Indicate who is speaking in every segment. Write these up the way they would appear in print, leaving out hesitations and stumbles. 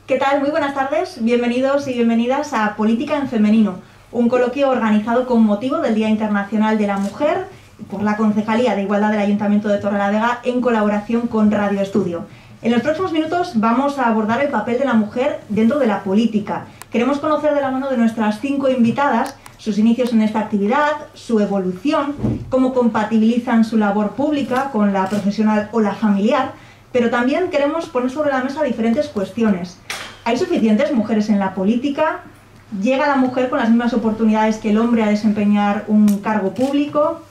Speaker 1: ¿Qué tal? Muy buenas tardes, bienvenidos y bienvenidas a Política en Femenino, un coloquio organizado con motivo del Día Internacional de la Mujer por la Concejalía de Igualdad del Ayuntamiento de Torrelavega en colaboración con Radio Estudio. En los próximos minutos vamos a abordar el papel de la mujer dentro de la política. Queremos conocer de la mano de nuestras 5 invitadas sus inicios en esta actividad, su evolución, cómo compatibilizan su labor pública con la profesional o la familiar, pero también queremos poner sobre la mesa diferentes cuestiones. ¿Hay suficientes mujeres en la política? ¿Llega la mujer con las mismas oportunidades que el hombre a desempeñar un cargo público?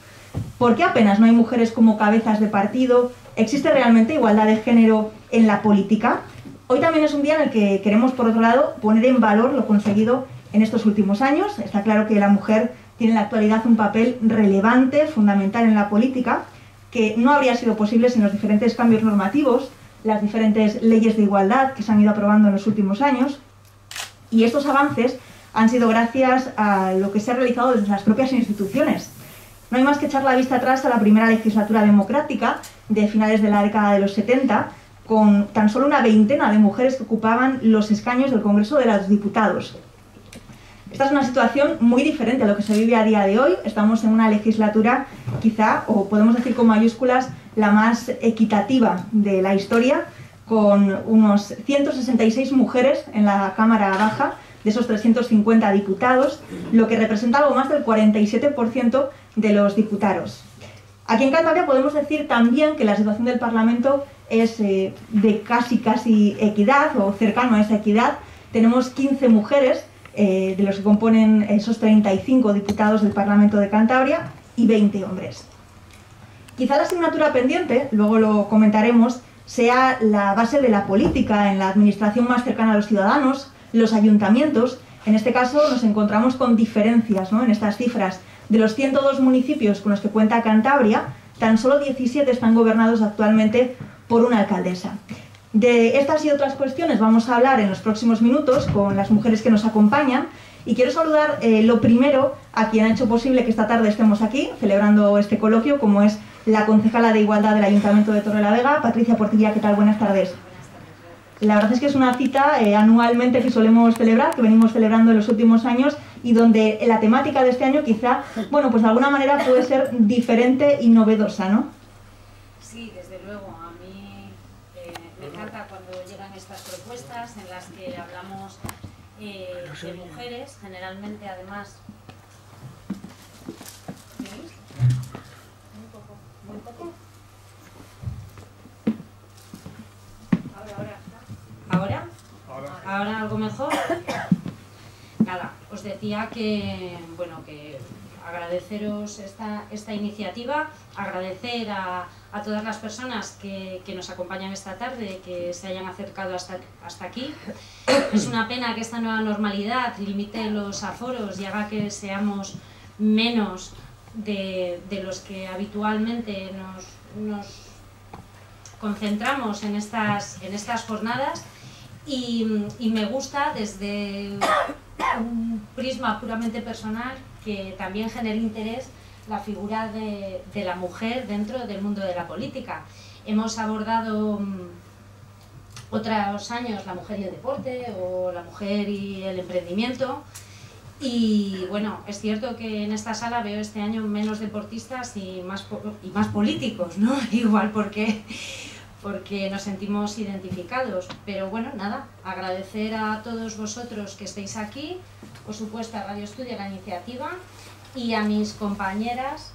Speaker 1: ¿Por qué apenas no hay mujeres como cabezas de partido? ¿Existe realmente igualdad de género en la política? Hoy también es un día en el que queremos, por otro lado, poner en valor lo conseguido en estos últimos años. Está claro que la mujer tiene en la actualidad un papel relevante, fundamental en la política, que no habría sido posible sin los diferentes cambios normativos, las diferentes leyes de igualdad que se han ido aprobando en los últimos años. Y estos avances han sido gracias a lo que se ha realizado desde las propias instituciones. No hay más que echar la vista atrás a la primera legislatura democrática de finales de la década de los 70, con tan solo una veintena de mujeres que ocupaban los escaños del Congreso de los Diputados. Esta es una situación muy diferente a lo que se vive a día de hoy. Estamos en una legislatura quizá, o podemos decir con mayúsculas, la más equitativa de la historia, con unos 166 mujeres en la Cámara Baja, de esos 350 diputados, lo que representa algo más del 47% de los diputados. Aquí en Cantabria podemos decir también que la situación del Parlamento es de casi equidad, o cercano a esa equidad. Tenemos 15 mujeres, de los que componen esos 35 diputados del Parlamento de Cantabria, y 20 hombres. Quizá la asignatura pendiente, luego lo comentaremos, sea la base de la política en la administración más cercana a los ciudadanos, los ayuntamientos. En este caso nos encontramos con diferencias, ¿no?, en estas cifras. De los 102 municipios con los que cuenta Cantabria, tan solo 17 están gobernados actualmente por una alcaldesa. De estas y otras cuestiones vamos a hablar en los próximos minutos con las mujeres que nos acompañan, y quiero saludar lo primero a quien ha hecho posible que esta tarde estemos aquí celebrando este coloquio, como es la concejala de Igualdad del Ayuntamiento de Torrelavega, Patricia Portilla. ¿Qué tal? Buenas tardes. La verdad es que es una cita anualmente que solemos celebrar, que venimos celebrando en los últimos años, y donde la temática de este año quizá, bueno, pues de alguna manera puede ser diferente y novedosa, ¿no?
Speaker 2: Sí, desde luego. A mí me encanta cuando llegan estas propuestas en las que hablamos de mujeres, generalmente además... ¿Veis? Muy poco. ¿Ahora algo mejor? Nada, os decía que, bueno, que agradeceros esta iniciativa, agradecer a todas las personas que nos acompañan esta tarde, que se hayan acercado hasta aquí. Es una pena que esta nueva normalidad limite los aforos y haga que seamos menos de los que habitualmente nos concentramos en estas jornadas. Y me gusta desde un prisma puramente personal que también genere interés la figura de la mujer dentro del mundo de la política. Hemos abordado otros años la mujer y el deporte, o la mujer y el emprendimiento, y bueno, es cierto que en esta sala veo este año menos deportistas y más políticos, ¿no? Igual porque nos sentimos identificados, pero bueno, nada, agradecer a todos vosotros que estéis aquí, por supuesto a Radio Estudio la iniciativa, y a mis compañeras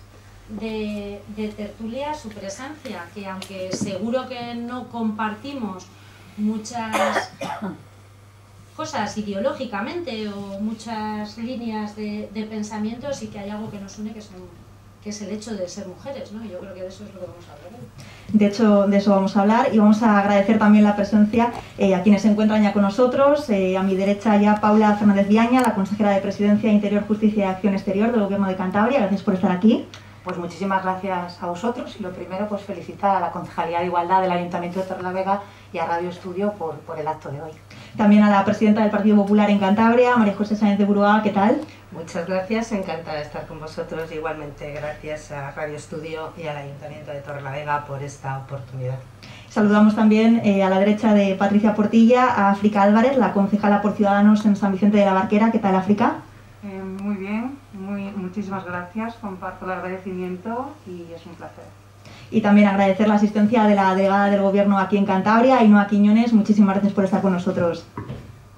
Speaker 2: de tertulia su presencia, que aunque seguro que no compartimos muchas cosas ideológicamente o muchas líneas de pensamiento, sí que hay algo que nos une, que son que es el hecho de ser mujeres, ¿no? Y yo creo que de eso es lo que vamos a hablar hoy.
Speaker 1: De hecho, de eso vamos a hablar y vamos a agradecer también la presencia a quienes se encuentran ya con nosotros. A mi derecha ya Paula Fernández Viaña, la consejera de Presidencia, Interior, Justicia y Acción Exterior del Gobierno de Cantabria. Gracias por estar aquí.
Speaker 3: Pues muchísimas gracias a vosotros y lo primero pues felicitar a la Concejalía de Igualdad del Ayuntamiento de Torrelavega y a Radio Estudio por el acto de hoy.
Speaker 1: También a la presidenta del Partido Popular en Cantabria, María José Sáenz de Buruaga, ¿qué tal?
Speaker 4: Muchas gracias, encantada de estar con vosotros. Igualmente gracias a Radio Estudio y al Ayuntamiento de Torrelavega por esta oportunidad.
Speaker 1: Saludamos también a la derecha de Patricia Portilla a África Álvarez, la concejala por Ciudadanos en San Vicente de la Barquera. ¿Qué tal, África?
Speaker 5: Muy bien, muchísimas gracias, comparto el agradecimiento y es un placer.
Speaker 1: Y también agradecer la asistencia de la delegada del Gobierno aquí en Cantabria, Ainhoa Quiñones. Muchísimas gracias por estar con nosotros.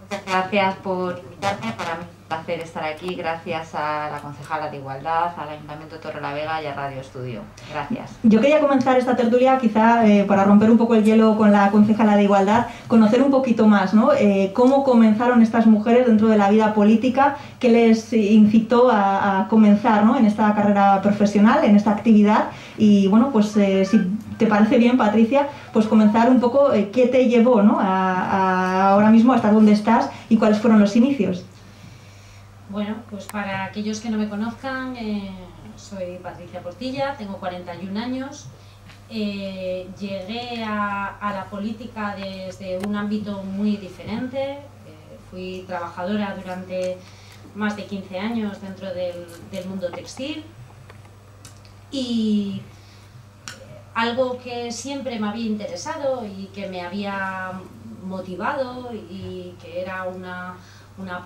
Speaker 6: Muchas gracias por invitarme, para mí es un placer estar aquí, gracias a la concejala de Igualdad, al Ayuntamiento de Torrelavega y a Radio Estudio. Gracias.
Speaker 1: Yo quería comenzar esta tertulia quizá para romper un poco el hielo con la concejala de Igualdad, conocer un poquito más, ¿no? Cómo comenzaron estas mujeres dentro de la vida política, qué les incitó a comenzar, ¿no?, en esta carrera profesional, en esta actividad. Y bueno, pues si te parece bien, Patricia, pues comenzar un poco qué te llevó, ¿no?, a ahora mismo hasta dónde estás y cuáles fueron los inicios.
Speaker 2: Bueno, pues para aquellos que no me conozcan, soy Patricia Portilla, tengo 41 años, llegué a la política desde un ámbito muy diferente, fui trabajadora durante más de 15 años dentro del mundo textil y algo que siempre me había interesado y que me había motivado y que era una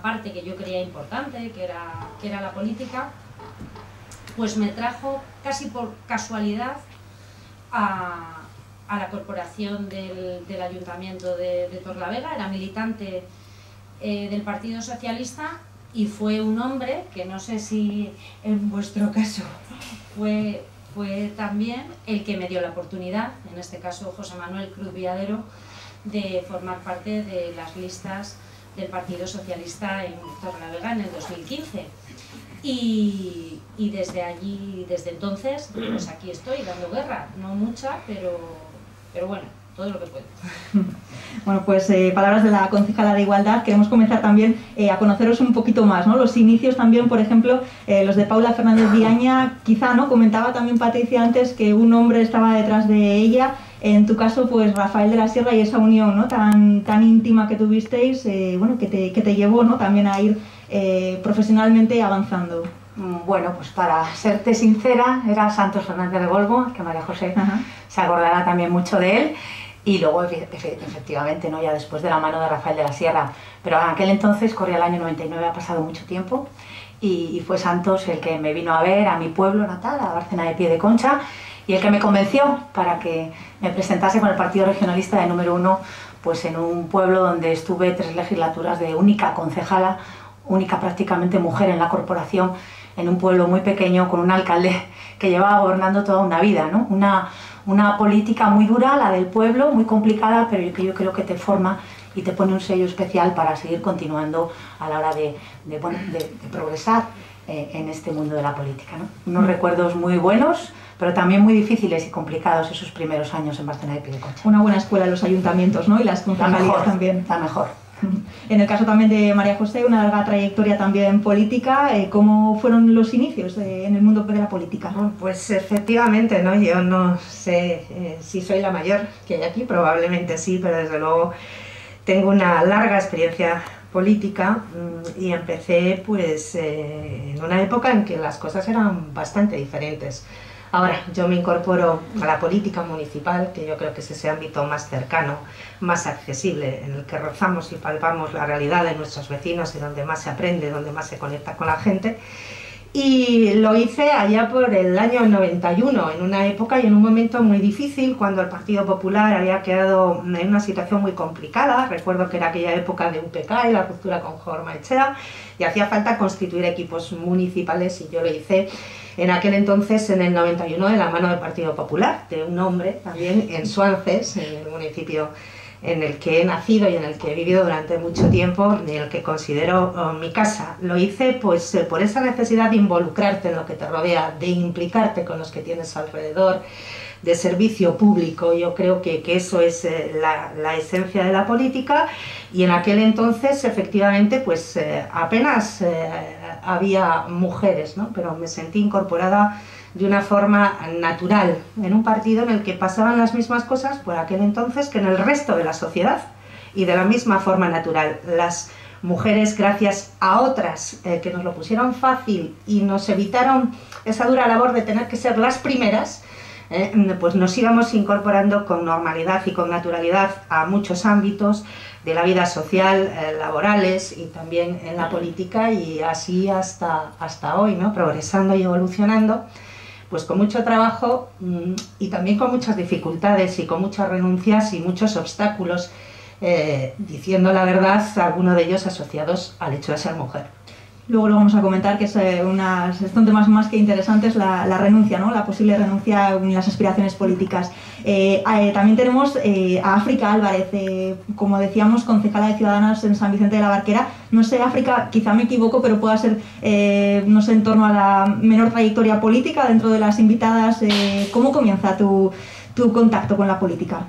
Speaker 2: parte que yo creía importante, que era la política, pues me trajo casi por casualidad a la corporación del Ayuntamiento de Torrelavega. Era militante del Partido Socialista y fue un hombre, que no sé si en vuestro caso fue también el que me dio la oportunidad, en este caso José Manuel Cruz Viadero, de formar parte de las listas del Partido Socialista en Torrelavega en el 2015. Y desde allí, desde entonces, pues aquí estoy dando guerra, no mucha, pero bueno, todo lo que puedo.
Speaker 1: Bueno, pues palabras de la concejala de Igualdad. Queremos comenzar también a conoceros un poquito más, ¿no? Los inicios también, por ejemplo, los de Paula Fernández Viaña, quizá, ¿no? Comentaba también Patricia antes que un hombre estaba detrás de ella. En tu caso, pues Rafael de la Sierra, y esa unión, ¿no?, tan íntima que tuvisteis, bueno, que te llevó, ¿no?, también a ir profesionalmente avanzando.
Speaker 3: Bueno, pues para serte sincera, era Santos Fernández de Golbo, que María José se acordará también mucho de él, y luego efectivamente, ¿no?, ya después de la mano de Rafael de la Sierra, pero en aquel entonces, corría el año 99, ha pasado mucho tiempo, y fue Santos el que me vino a ver a mi pueblo natal, a Bárcena de Piedeconcha, y el que me convenció para que me presentase con el Partido Regionalista de número 1, pues en un pueblo donde estuve 3 legislaturas de única concejala, única prácticamente mujer en la corporación, en un pueblo muy pequeño con un alcalde que llevaba gobernando toda una vida, ¿no? Una política muy dura, la del pueblo, muy complicada, pero que yo creo que te forma y te pone un sello especial para seguir continuando a la hora de progresar en este mundo de la política, ¿no? Unos recuerdos muy buenos, pero también muy difíciles y complicados esos primeros años en Bárcena de Piedeconcha.
Speaker 1: Una buena escuela en los ayuntamientos, ¿no?, y las concejalías también.
Speaker 3: La mejor.
Speaker 1: En el caso también de María José, una larga trayectoria también política. ¿Cómo fueron los inicios en el mundo de la política?
Speaker 4: Pues efectivamente, ¿no? Yo no sé si soy la mayor que hay aquí, probablemente sí, pero desde luego tengo una larga experiencia política y empecé pues en una época en que las cosas eran bastante diferentes. Ahora, yo me incorporo a la política municipal, que yo creo que es ese ámbito más cercano, más accesible, en el que rozamos y palpamos la realidad de nuestros vecinos y donde más se aprende, donde más se conecta con la gente. Y lo hice allá por el año 91, en una época y en un momento muy difícil, cuando el Partido Popular había quedado en una situación muy complicada. Recuerdo que era aquella época de UPK y la ruptura con Jorge Maechea, y hacía falta constituir equipos municipales, y yo lo hice en aquel entonces, en el 91, de la mano del Partido Popular, de un hombre también en Suances, en el municipio en el que he nacido y en el que he vivido durante mucho tiempo, y en el que considero mi casa. Lo hice pues por esa necesidad de involucrarte en lo que te rodea, de implicarte con los que tienes alrededor, de servicio público. Yo creo que eso es la esencia de la política, y en aquel entonces efectivamente pues apenas había mujeres, ¿no? Pero me sentí incorporada de una forma natural en un partido en el que pasaban las mismas cosas por aquel entonces que en el resto de la sociedad, y de la misma forma natural. Las mujeres, gracias a otras que nos lo pusieron fácil y nos evitaron esa dura labor de tener que ser las primeras, pues nos íbamos incorporando con normalidad y con naturalidad a muchos ámbitos de la vida social, laborales y también en la política, y así hasta hoy, ¿no? Progresando y evolucionando, pues con mucho trabajo y también con muchas dificultades y con muchas renuncias y muchos obstáculos, diciendo la verdad, algunos de ellos asociados al hecho de ser mujer.
Speaker 1: Luego lo vamos a comentar, que son temas más que interesantes, la renuncia, ¿no? La posible renuncia en las aspiraciones políticas. También tenemos a África Álvarez, como decíamos, concejala de Ciudadanos en San Vicente de la Barquera. No sé, África, quizá me equivoco, pero pueda ser, no sé, en torno a la menor trayectoria política dentro de las invitadas. ¿Cómo comienza tu contacto con la política?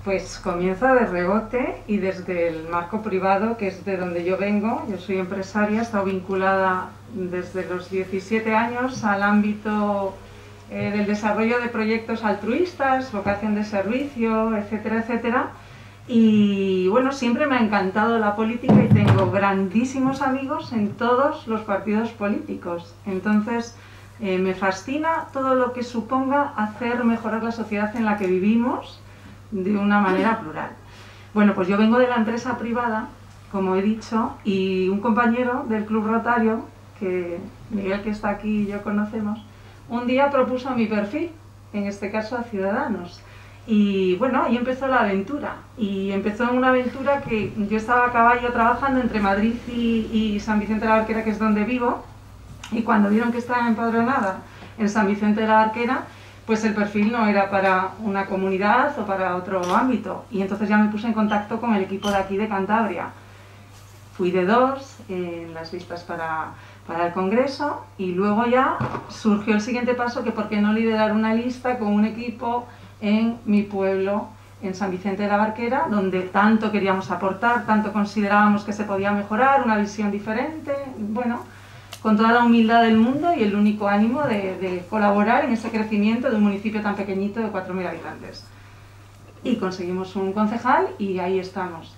Speaker 5: Pues comienza de rebote y desde el marco privado, que es de donde yo vengo. Yo soy empresaria, he estado vinculada desde los 17 años al ámbito del desarrollo de proyectos altruistas, vocación de servicio, etcétera, etcétera. Y bueno, siempre me ha encantado la política y tengo grandísimos amigos en todos los partidos políticos. Entonces, me fascina todo lo que suponga hacer mejorar la sociedad en la que vivimos de una manera plural. Bueno, pues yo vengo de la empresa privada, como he dicho, y un compañero del Club Rotario, que Miguel, que está aquí, y yo conocemos, un día propuso mi perfil, en este caso a Ciudadanos. Y bueno, ahí empezó la aventura. Y empezó una aventura que yo estaba a caballo trabajando entre Madrid y San Vicente de la Barquera, que es donde vivo, y cuando vieron que estaba empadronada en San Vicente de la Barquera, pues el perfil no era para una comunidad o para otro ámbito. Y entonces ya me puse en contacto con el equipo de aquí de Cantabria. Fui de 2 en las listas para el Congreso, y luego ya surgió el siguiente paso, que por qué no liderar una lista con un equipo en mi pueblo, en San Vicente de la Barquera, donde tanto queríamos aportar, tanto considerábamos que se podía mejorar, una visión diferente, bueno, con toda la humildad del mundo y el único ánimo de colaborar en ese crecimiento de un municipio tan pequeñito de 4.000 habitantes. Y conseguimos un concejal y ahí estamos.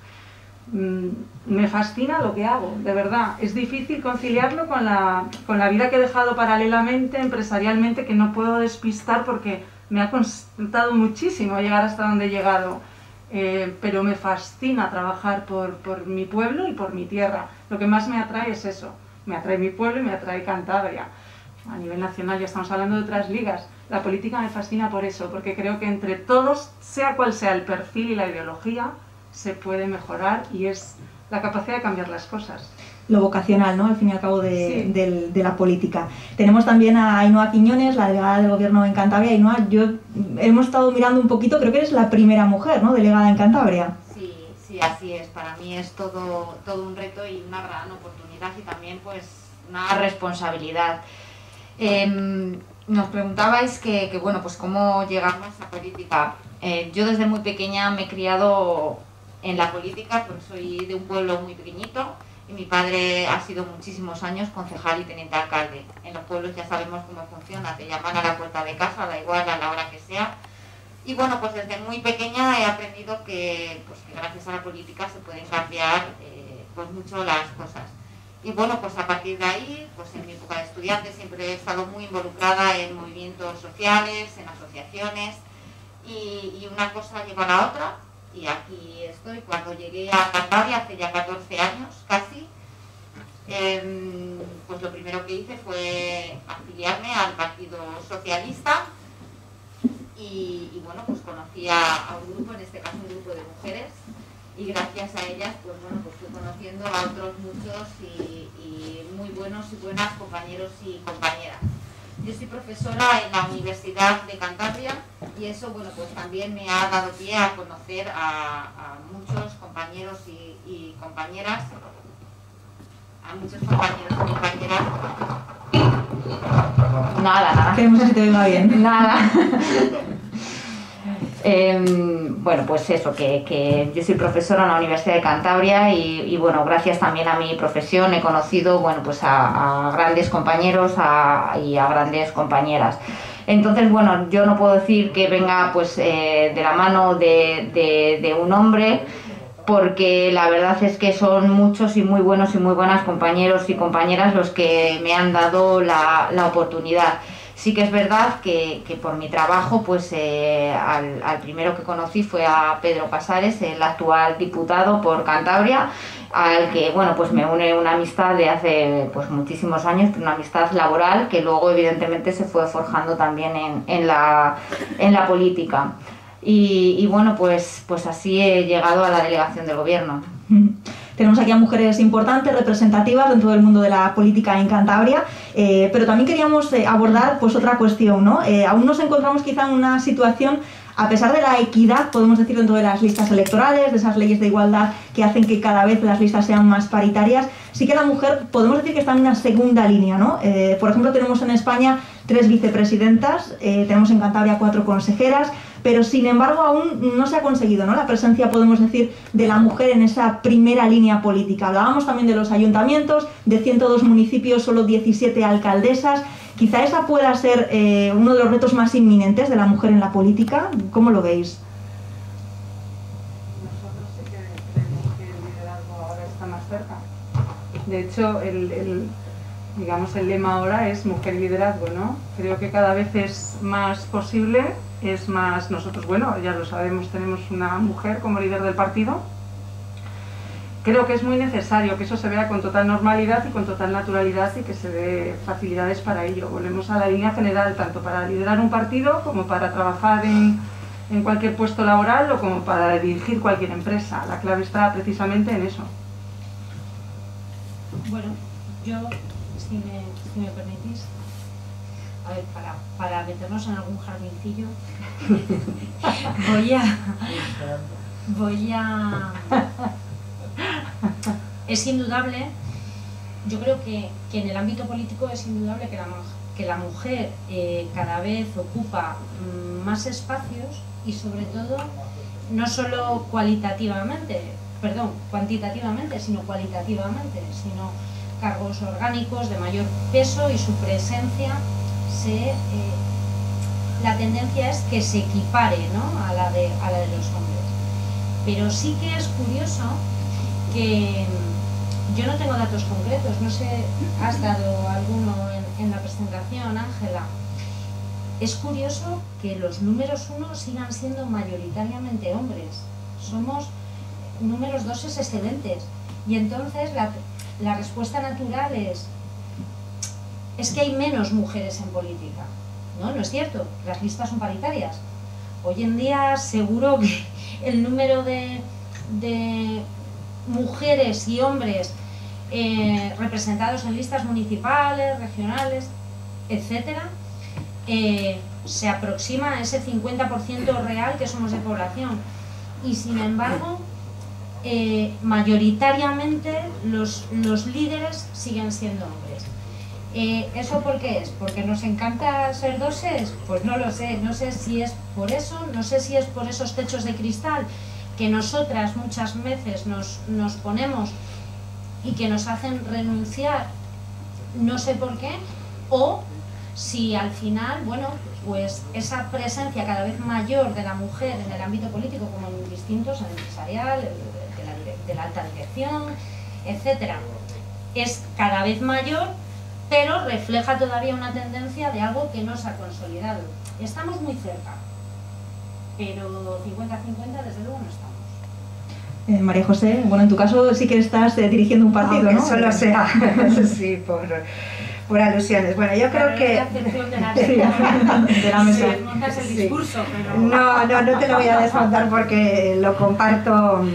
Speaker 5: Me fascina lo que hago, de verdad. Es difícil conciliarlo con la vida que he dejado paralelamente, empresarialmente, que no puedo despistar porque me ha costado muchísimo llegar hasta donde he llegado. Pero me fascina trabajar por mi pueblo y por mi tierra. Lo que más me atrae es eso. Me atrae mi pueblo y me atrae Cantabria. A nivel nacional ya estamos hablando de otras ligas. La política me fascina por eso, porque creo que entre todos, sea cual sea el perfil y la ideología, se puede mejorar, y es la capacidad de cambiar las cosas.
Speaker 1: Lo vocacional, ¿no? Al fin y al cabo
Speaker 5: Sí.
Speaker 1: de la política. Tenemos también a Ainhoa Quiñones, la delegada del Gobierno en Cantabria. Ainhoa, hemos estado mirando un poquito, creo que eres la primera mujer, ¿no?, delegada en Cantabria.
Speaker 6: Sí, así es. Para mí es todo un reto y una gran oportunidad, y también pues una responsabilidad. Nos preguntabais que bueno, pues cómo llegamos a política. Yo desde muy pequeña me he criado en la política, porque soy de un pueblo muy pequeñito y mi padre ha sido muchísimos años concejal y teniente alcalde. En los pueblos ya sabemos cómo funciona, te llaman a la puerta de casa, da igual a la hora que sea. Y bueno, pues desde muy pequeña he aprendido que gracias a la política se pueden cambiar pues mucho las cosas. Y bueno, pues a partir de ahí, pues en mi época de estudiante siempre he estado muy involucrada en movimientos sociales, en asociaciones, y una cosa lleva a la otra, y aquí estoy. Cuando llegué a Cantabria hace ya 14 años casi, pues lo primero que hice fue afiliarme al Partido Socialista. Y bueno, pues conocí a un grupo, en este caso un grupo de mujeres, y gracias a ellas pues bueno, pues fui conociendo a otros muchos y muy buenos y buenas compañeros y compañeras. Yo soy profesora en la Universidad de Cantabria y eso, bueno, pues también me ha dado pie a conocer a muchos compañeros y compañeras, a muchos compañeros y compañeras.
Speaker 3: Nada.
Speaker 1: Queremos que te venga bien.
Speaker 3: Nada. Bueno, pues eso, que yo soy profesora en la Universidad de Cantabria y bueno, gracias también a mi profesión he conocido, bueno, pues a grandes compañeros y a grandes compañeras. Entonces, bueno, yo no puedo decir que venga pues de la mano de un hombre, porque la verdad es que son muchos y muy buenos y muy buenas compañeros y compañeras los que me han dado la oportunidad. Sí que es verdad que por mi trabajo, pues al primero que conocí fue a Pedro Casares, el actual diputado por Cantabria, al que, bueno, pues me une una amistad de hace pues muchísimos años, una amistad laboral que luego evidentemente se fue forjando también en la política. Y bueno, pues así he llegado a la delegación del gobierno.
Speaker 1: Tenemos aquí a mujeres importantes, representativas dentro del mundo de la política en Cantabria, pero también queríamos abordar pues otra cuestión, ¿no? Aún nos encontramos quizá en una situación, a pesar de la equidad, podemos decir, dentro de las listas electorales, de esas leyes de igualdad que hacen que cada vez las listas sean más paritarias, sí que la mujer podemos decir que está en una segunda línea, ¿no? Por ejemplo, tenemos en España 3 vicepresidentas, tenemos en Cantabria 4 consejeras, pero sin embargo aún no se ha conseguido, ¿no?, la presencia, podemos decir, de la mujer en esa primera línea política. Hablábamos también de los ayuntamientos, de 102 municipios, solo 17 alcaldesas. Quizá esa pueda ser uno de los retos más inminentes de la mujer en la política. ¿Cómo lo veis?
Speaker 5: Nosotros sí que creemos que el liderazgo ahora está más cerca. De hecho, digamos, el lema ahora es mujer y liderazgo, ¿no? Creo que cada vez es más posible, es más... Nosotros, bueno, ya lo sabemos, tenemos una mujer como líder del partido. Creo que es muy necesario que eso se vea con total normalidad y con total naturalidad y que se dé facilidades para ello. Volvemos a la línea general, tanto para liderar un partido como para trabajar en cualquier puesto laboral o como para dirigir cualquier empresa. La clave está precisamente en eso.
Speaker 2: Bueno, yo, si me permitís, a ver, para meternos en algún jardincillo, voy a... Es indudable, yo creo que en el ámbito político es indudable que la mujer cada vez ocupa más espacios y sobre todo no solo cuantitativamente, sino cualitativamente, sino cargos orgánicos de mayor peso y su presencia la tendencia es que se equipare, ¿no?, a la de los hombres. Pero sí que es curioso que yo no tengo datos concretos, no sé, has dado alguno en la presentación, Ángela. Es curioso que los números 1 sigan siendo mayoritariamente hombres. Somos números 2 excelentes. Y entonces la respuesta natural es que hay menos mujeres en política. No, no es cierto, las listas son paritarias. Hoy en día seguro que el número de mujeres y hombres representados en listas municipales, regionales, etcétera, se aproxima a ese 50% real que somos de población. Y sin embargo, mayoritariamente los líderes siguen siendo hombres. ¿Eso por qué es? ¿Porque nos encanta ser doses? Pues no lo sé, no sé si es por eso, no sé si es por esos techos de cristal que nosotras muchas veces nos ponemos y que nos hacen renunciar, no sé por qué, o si al final, bueno, pues esa presencia cada vez mayor de la mujer en el ámbito político, como en distintos, en el empresarial, de la alta dirección, etcétera, es cada vez mayor, pero refleja todavía una tendencia de algo que no se ha consolidado. Estamos muy cerca, pero 50-50 desde luego no estamos.
Speaker 1: María José, bueno, en tu caso sí que estás dirigiendo un partido, ¿no?
Speaker 4: Aunque solo sea, sí, por alusiones. Bueno, yo creo que...
Speaker 2: de la mesa. Desmontas el discurso, pero...
Speaker 4: No te lo voy a desmontar porque lo comparto,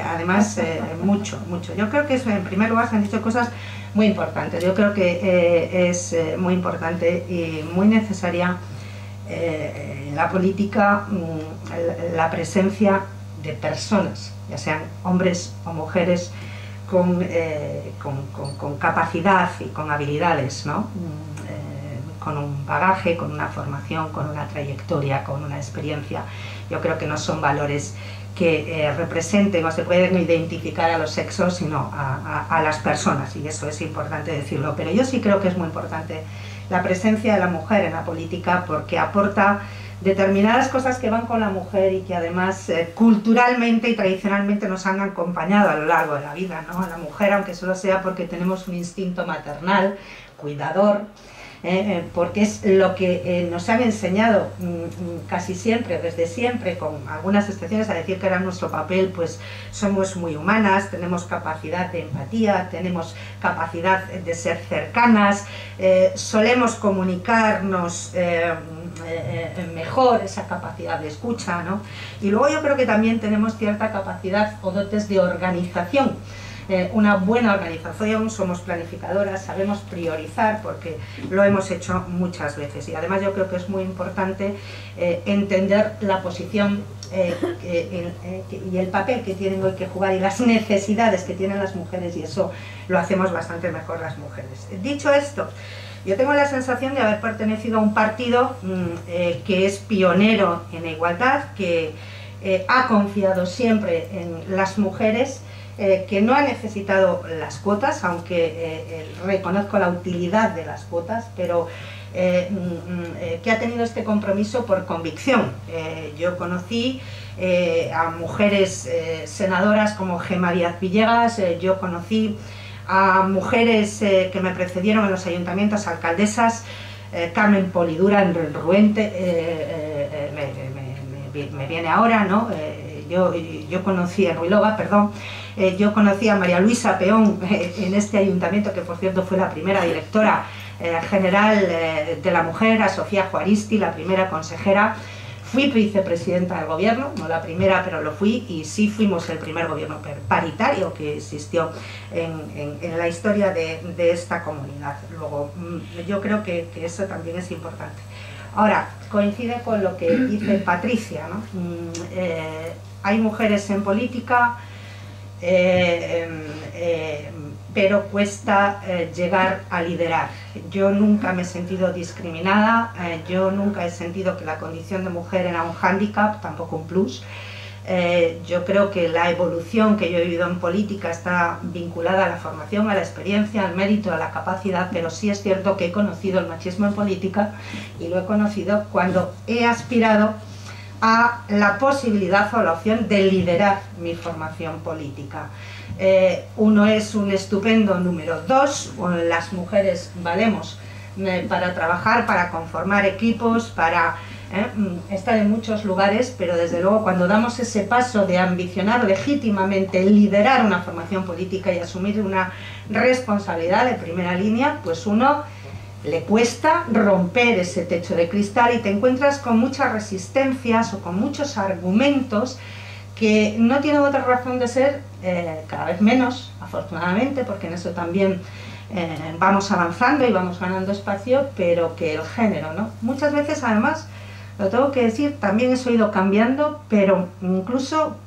Speaker 4: además, mucho. Yo creo que eso, en primer lugar, se han dicho cosas muy importantes. Yo creo que es muy importante y muy necesaria en la política la presencia de personas, ya sean hombres o mujeres, con capacidad y con habilidades, ¿no? Con un bagaje, con una formación, con una trayectoria, con una experiencia. Yo creo que no son valores que representen o se pueden identificar a los sexos, sino a las personas, y eso es importante decirlo. Pero yo sí creo que es muy importante la presencia de la mujer en la política, porque aporta determinadas cosas que van con la mujer y que además culturalmente y tradicionalmente nos han acompañado a lo largo de la vida, ¿no? A la mujer, aunque solo sea porque tenemos un instinto maternal, cuidador, porque es lo que nos han enseñado casi siempre, desde siempre, con algunas excepciones, a decir que era nuestro papel, pues somos muy humanas, tenemos capacidad de empatía, tenemos capacidad de ser cercanas, solemos comunicarnos mejor, esa capacidad de escucha, ¿no? Y luego yo creo que también tenemos cierta capacidad o dotes de organización. Una buena organización, somos planificadoras, sabemos priorizar porque lo hemos hecho muchas veces, y además yo creo que es muy importante entender la posición y el papel que tienen hoy que jugar y las necesidades que tienen las mujeres, y eso lo hacemos bastante mejor las mujeres. Dicho esto, yo tengo la sensación de haber pertenecido a un partido que es pionero en igualdad, que ha confiado siempre en las mujeres, que no ha necesitado las cuotas, aunque reconozco la utilidad de las cuotas, pero que ha tenido este compromiso por convicción. Yo conocí a mujeres senadoras como Gemma Díaz Villegas, yo conocí a mujeres que me precedieron en los ayuntamientos, alcaldesas, Carmen Polidura en Ruente, me viene ahora, ¿no? Yo conocí a Ruilova, perdón, yo conocí a María Luisa Peón en este ayuntamiento, que por cierto fue la primera directora general de la mujer, a Sofía Juaristi, la primera consejera. Fui vicepresidenta del gobierno, no la primera, pero lo fui, y sí fuimos el primer gobierno paritario que existió en la historia de esta comunidad. Luego, yo creo que eso también es importante. Ahora, coincide con lo que dice Patricia, ¿no? Hay mujeres en política, pero cuesta llegar a liderar. Yo nunca me he sentido discriminada, yo nunca he sentido que la condición de mujer era un hándicap, tampoco un plus. Yo creo que la evolución que yo he vivido en política está vinculada a la formación, a la experiencia, al mérito, a la capacidad, pero sí es cierto que he conocido el machismo en política, y lo he conocido cuando he aspirado a la posibilidad o la opción de liderar mi formación política. Uno es un estupendo número, dos, las mujeres valemos para trabajar, para conformar equipos, para estar en muchos lugares, pero desde luego cuando damos ese paso de ambicionar legítimamente liderar una formación política y asumir una responsabilidad de primera línea, pues uno le cuesta romper ese techo de cristal y te encuentras con muchas resistencias o con muchos argumentos que no tienen otra razón de ser, cada vez menos, afortunadamente, porque en eso también vamos avanzando y vamos ganando espacio, pero que el género, ¿no? Muchas veces, además, lo tengo que decir, también eso ha ido cambiando, pero incluso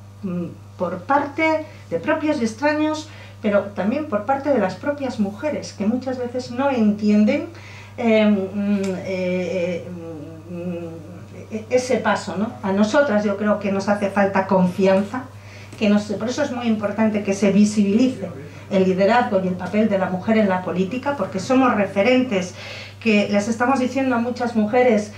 Speaker 4: por parte de propios y extraños, pero también por parte de las propias mujeres, que muchas veces no entienden ese paso, ¿no? A nosotras yo creo que nos hace falta confianza, por eso es muy importante que se visibilice el liderazgo y el papel de la mujer en la política, porque somos referentes que les estamos diciendo a muchas mujeres: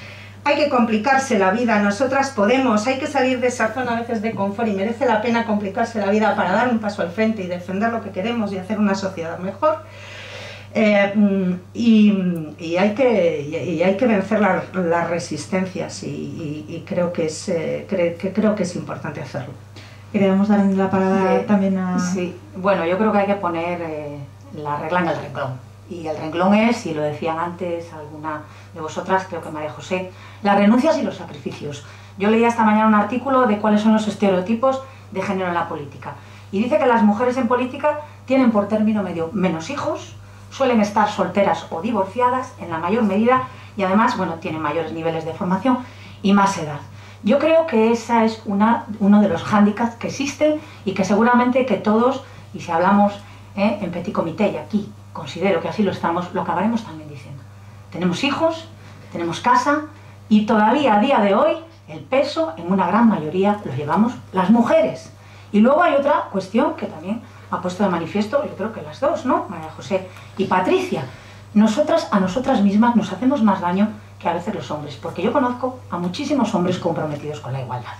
Speaker 4: hay que complicarse la vida, nosotras podemos, hay que salir de esa zona a veces de confort, y merece la pena complicarse la vida para dar un paso al frente y defender lo que queremos y hacer una sociedad mejor. Y hay que vencer las resistencias, y creo que es importante hacerlo.
Speaker 1: Queríamos dar la palabra también a...
Speaker 3: Sí, bueno, yo creo que hay que poner la regla en el renglón. Y el renglón es, y lo decían antes alguna de vosotras, creo que María José, las renuncias y los sacrificios. Yo leía esta mañana un artículo de cuáles son los estereotipos de género en la política. Y dice que las mujeres en política tienen por término medio menos hijos, suelen estar solteras o divorciadas en la mayor medida y además, bueno, tienen mayores niveles de formación y más edad. Yo creo que esa es uno de los hándicaps que existen y que seguramente que todos, y si hablamos en petit comité, y aquí considero que así lo acabaremos también diciendo. Tenemos hijos, tenemos casa y todavía a día de hoy el peso en una gran mayoría lo llevamos las mujeres. Y luego hay otra cuestión que también ha puesto de manifiesto, yo creo que las dos, ¿no? María José y Patricia. Nosotras a nosotras mismas nos hacemos más daño que a veces los hombres, porque yo conozco a muchísimos hombres comprometidos con la igualdad.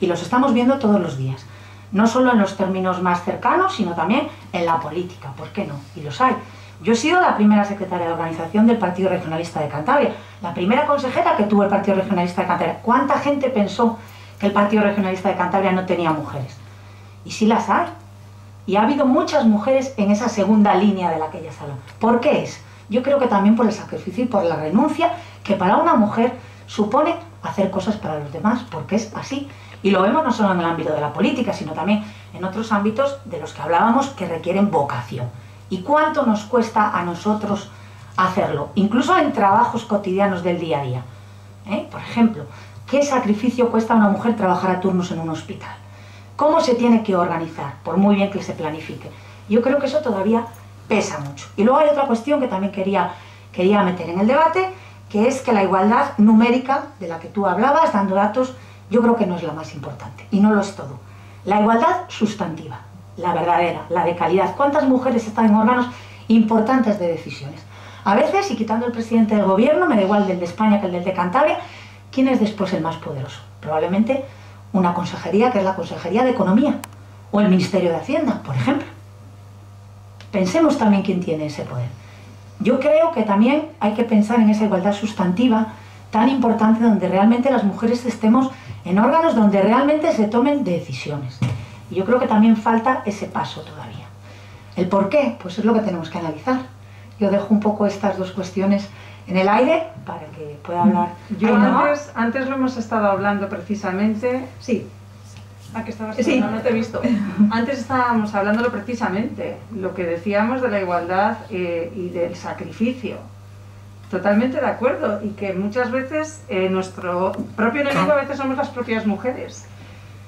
Speaker 3: Y los estamos viendo todos los días. No solo en los términos más cercanos, sino también en la política. ¿Por qué no? Y los hay. Yo he sido la primera secretaria de organización del Partido Regionalista de Cantabria, la primera consejera que tuvo el Partido Regionalista de Cantabria. ¿Cuánta gente pensó que el Partido Regionalista de Cantabria no tenía mujeres? Y sí las hay. Y ha habido muchas mujeres en esa segunda línea de la que ellas hablan. ¿Por qué es? Yo creo que también por el sacrificio y por la renuncia que para una mujer supone hacer cosas para los demás, porque es así. Y lo vemos no solo en el ámbito de la política, sino también en otros ámbitos de los que hablábamos que requieren vocación. ¿Y cuánto nos cuesta a nosotros hacerlo? Incluso en trabajos cotidianos del día a día. Por ejemplo, ¿qué sacrificio cuesta a una mujer trabajar a turnos en un hospital? ¿Cómo se tiene que organizar? Por muy bien que se planifique. Yo creo que eso todavía pesa mucho. Y luego hay otra cuestión que también quería meter en el debate, que es que la igualdad numérica, de la que tú hablabas, dando datos, yo creo que no es la más importante, y no lo es todo. La igualdad sustantiva, la verdadera, la de calidad. ¿Cuántas mujeres están en órganos importantes de decisiones? A veces, y quitando el presidente del gobierno, me da igual del de España que el del de Cantabria, ¿quién es después el más poderoso? Probablemente una consejería que es la Consejería de Economía, o el Ministerio de Hacienda, por ejemplo. Pensemos también quién tiene ese poder. Yo creo que también hay que pensar en esa igualdad sustantiva tan importante donde realmente las mujeres estemos en órganos donde realmente se tomen decisiones. Y yo creo que también falta ese paso todavía. ¿El por qué? Pues es lo que tenemos que analizar. Yo dejo un poco estas dos cuestiones en el aire para que pueda hablar.
Speaker 5: Yo antes lo hemos estado hablando precisamente.
Speaker 1: Sí.
Speaker 5: Ah, que estabas
Speaker 1: sí.
Speaker 5: No te he visto. Antes estábamos hablándolo precisamente, lo que decíamos de la igualdad y del sacrificio. Totalmente de acuerdo, y que muchas veces nuestro propio enemigo a veces somos las propias mujeres.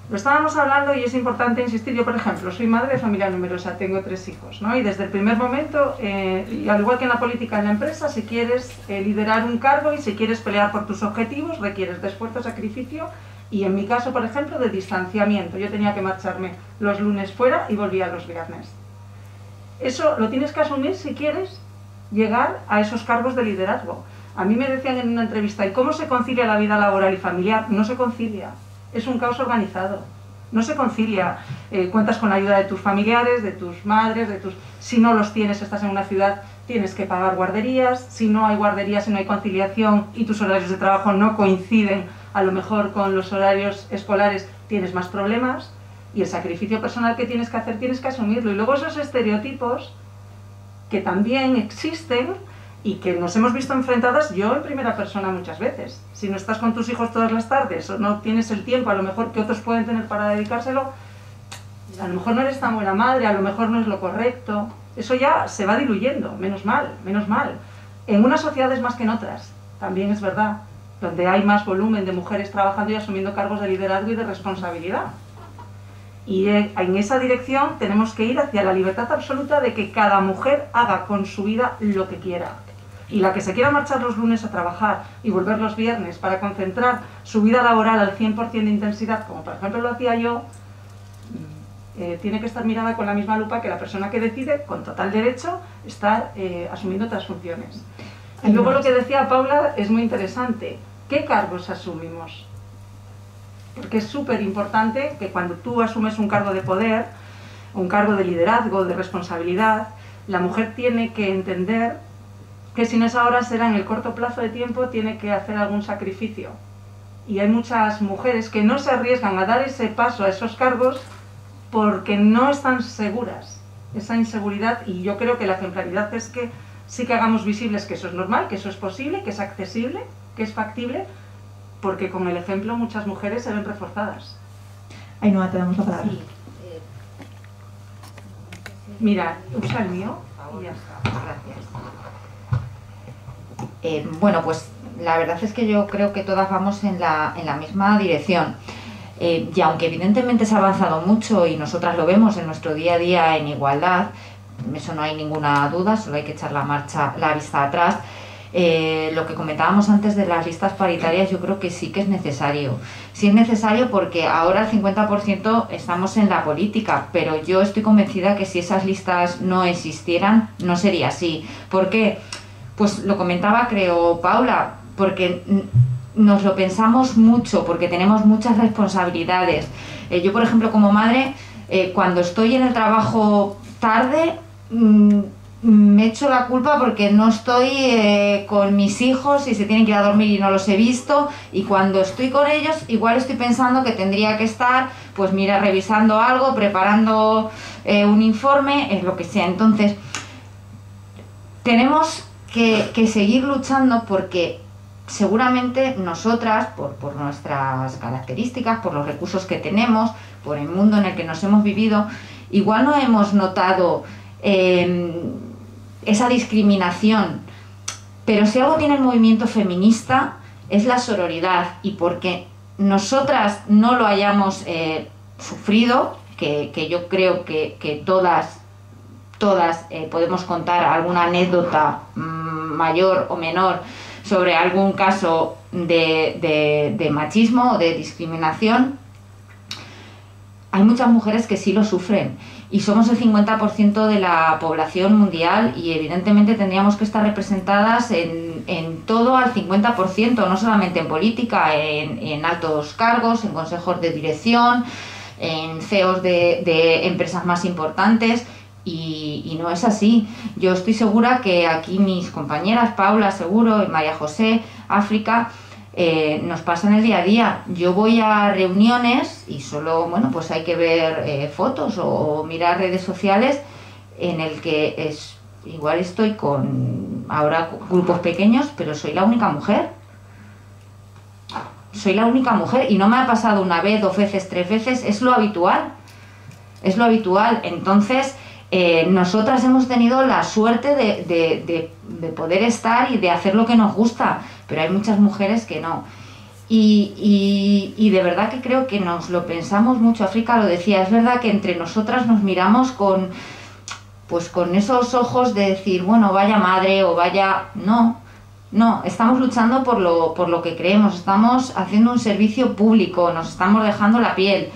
Speaker 5: Lo estábamos hablando y es importante insistir. Yo, por ejemplo, soy madre de familia numerosa, tengo 3 hijos, ¿no? Y desde el primer momento, y al igual que en la política, en la empresa, si quieres liderar un cargo y si quieres pelear por tus objetivos, requieres de esfuerzo, sacrificio. Y en mi caso, por ejemplo, de distanciamiento. Yo tenía que marcharme los lunes fuera y volvía los viernes. Eso lo tienes que asumir si quieres llegar a esos cargos de liderazgo. A mí me decían en una entrevista, ¿y cómo se concilia la vida laboral y familiar? No se concilia. Es un caos organizado. No se concilia. Cuentas con la ayuda de tus familiares, de tus madres, si no los tienes, estás en una ciudad, tienes que pagar guarderías. Si no hay guarderías, si no hay conciliación y tus horarios de trabajo no coinciden a lo mejor con los horarios escolares, tienes más problemas, y el sacrificio personal que tienes que hacer tienes que asumirlo. Y luego esos estereotipos que también existen y que nos hemos visto enfrentadas, yo en primera persona muchas veces. Si no estás con tus hijos todas las tardes o no tienes el tiempo a lo mejor que otros pueden tener para dedicárselo, a lo mejor no eres tan buena madre, a lo mejor no es lo correcto. Eso ya se va diluyendo, menos mal, menos mal. En unas sociedades más que en otras, también es verdad, donde hay más volumen de mujeres trabajando y asumiendo cargos de liderazgo y de responsabilidad. Y en esa dirección tenemos que ir hacia la libertad absoluta de que cada mujer haga con su vida lo que quiera. Y la que se quiera marchar los lunes a trabajar y volver los viernes para concentrar su vida laboral al 100% de intensidad, como por ejemplo lo hacía yo, tiene que estar mirada con la misma lupa que la persona que decide, con total derecho, estar asumiendo otras funciones. Y luego lo que decía Paula es muy interesante. ¿Qué cargos asumimos? Porque es súper importante que cuando tú asumes un cargo de poder, un cargo de liderazgo, de responsabilidad, la mujer tiene que entender que si no es ahora será en el corto plazo de tiempo, tiene que hacer algún sacrificio. Y hay muchas mujeres que no se arriesgan a dar ese paso a esos cargos porque no están seguras. Esa inseguridad, y yo creo que la ejemplaridad es que sí que hagamos visibles que eso es normal, que eso es posible, que es accesible, que es factible, porque con el ejemplo muchas mujeres se ven reforzadas.
Speaker 1: Ainhoa, te damos la palabra.
Speaker 5: Sí. Mira, usa el mío. y ya está.
Speaker 6: Gracias. Bueno, pues la verdad es que yo creo que todas vamos en la misma dirección. Y aunque evidentemente se ha avanzado mucho y nosotras lo vemos en nuestro día a día en igualdad, eso no hay ninguna duda, solo hay que echar la vista atrás. Lo que comentábamos antes de las listas paritarias, yo creo que sí que es necesario. Sí es necesario porque ahora el 50% estamos en la política, pero yo estoy convencida que si esas listas no existieran, no sería así. ¿Por qué? Pues lo comentaba, creo, Paula, porque nos lo pensamos mucho, porque tenemos muchas responsabilidades. Yo, por ejemplo, como madre, cuando estoy en el trabajo tarde, me echo la culpa porque no estoy con mis hijos y se tienen que ir a dormir y no los he visto, y cuando estoy con ellos igual estoy pensando que tendría que estar, pues mira, revisando algo, preparando un informe, lo que sea. Entonces, tenemos que seguir luchando porque seguramente nosotras, por nuestras características, por los recursos que tenemos, por el mundo en el que nos hemos vivido, igual no hemos notado esa discriminación, pero si algo tiene el movimiento feminista es la sororidad, y porque nosotras no lo hayamos sufrido, que yo creo que todas podemos contar alguna anécdota mayor o menor sobre algún caso de machismo o de discriminación, hay muchas mujeres que sí lo sufren. Y somos el 50% de la población mundial y evidentemente tendríamos que estar representadas en todo al 50%, no solamente en política, en altos cargos, en consejos de dirección, en CEOs de empresas más importantes, y no es así. Yo estoy segura que aquí mis compañeras, Paula seguro, y María José, África, nos pasa en el día a día. Yo voy a reuniones y solo, bueno, pues hay que ver fotos o mirar redes sociales en el que igual estoy con ahora grupos pequeños, pero soy la única mujer. Soy la única mujer y no me ha pasado una vez, 2 veces, 3 veces, es lo habitual. Es lo habitual. Entonces, nosotras hemos tenido la suerte de poder estar y de hacer lo que nos gusta, pero hay muchas mujeres que no. Y de verdad que creo que nos lo pensamos mucho. África lo decía, es verdad que entre nosotras nos miramos con esos ojos de decir, bueno, vaya madre o vaya... No, estamos luchando por lo que creemos, estamos haciendo un servicio público, nos estamos dejando la piel.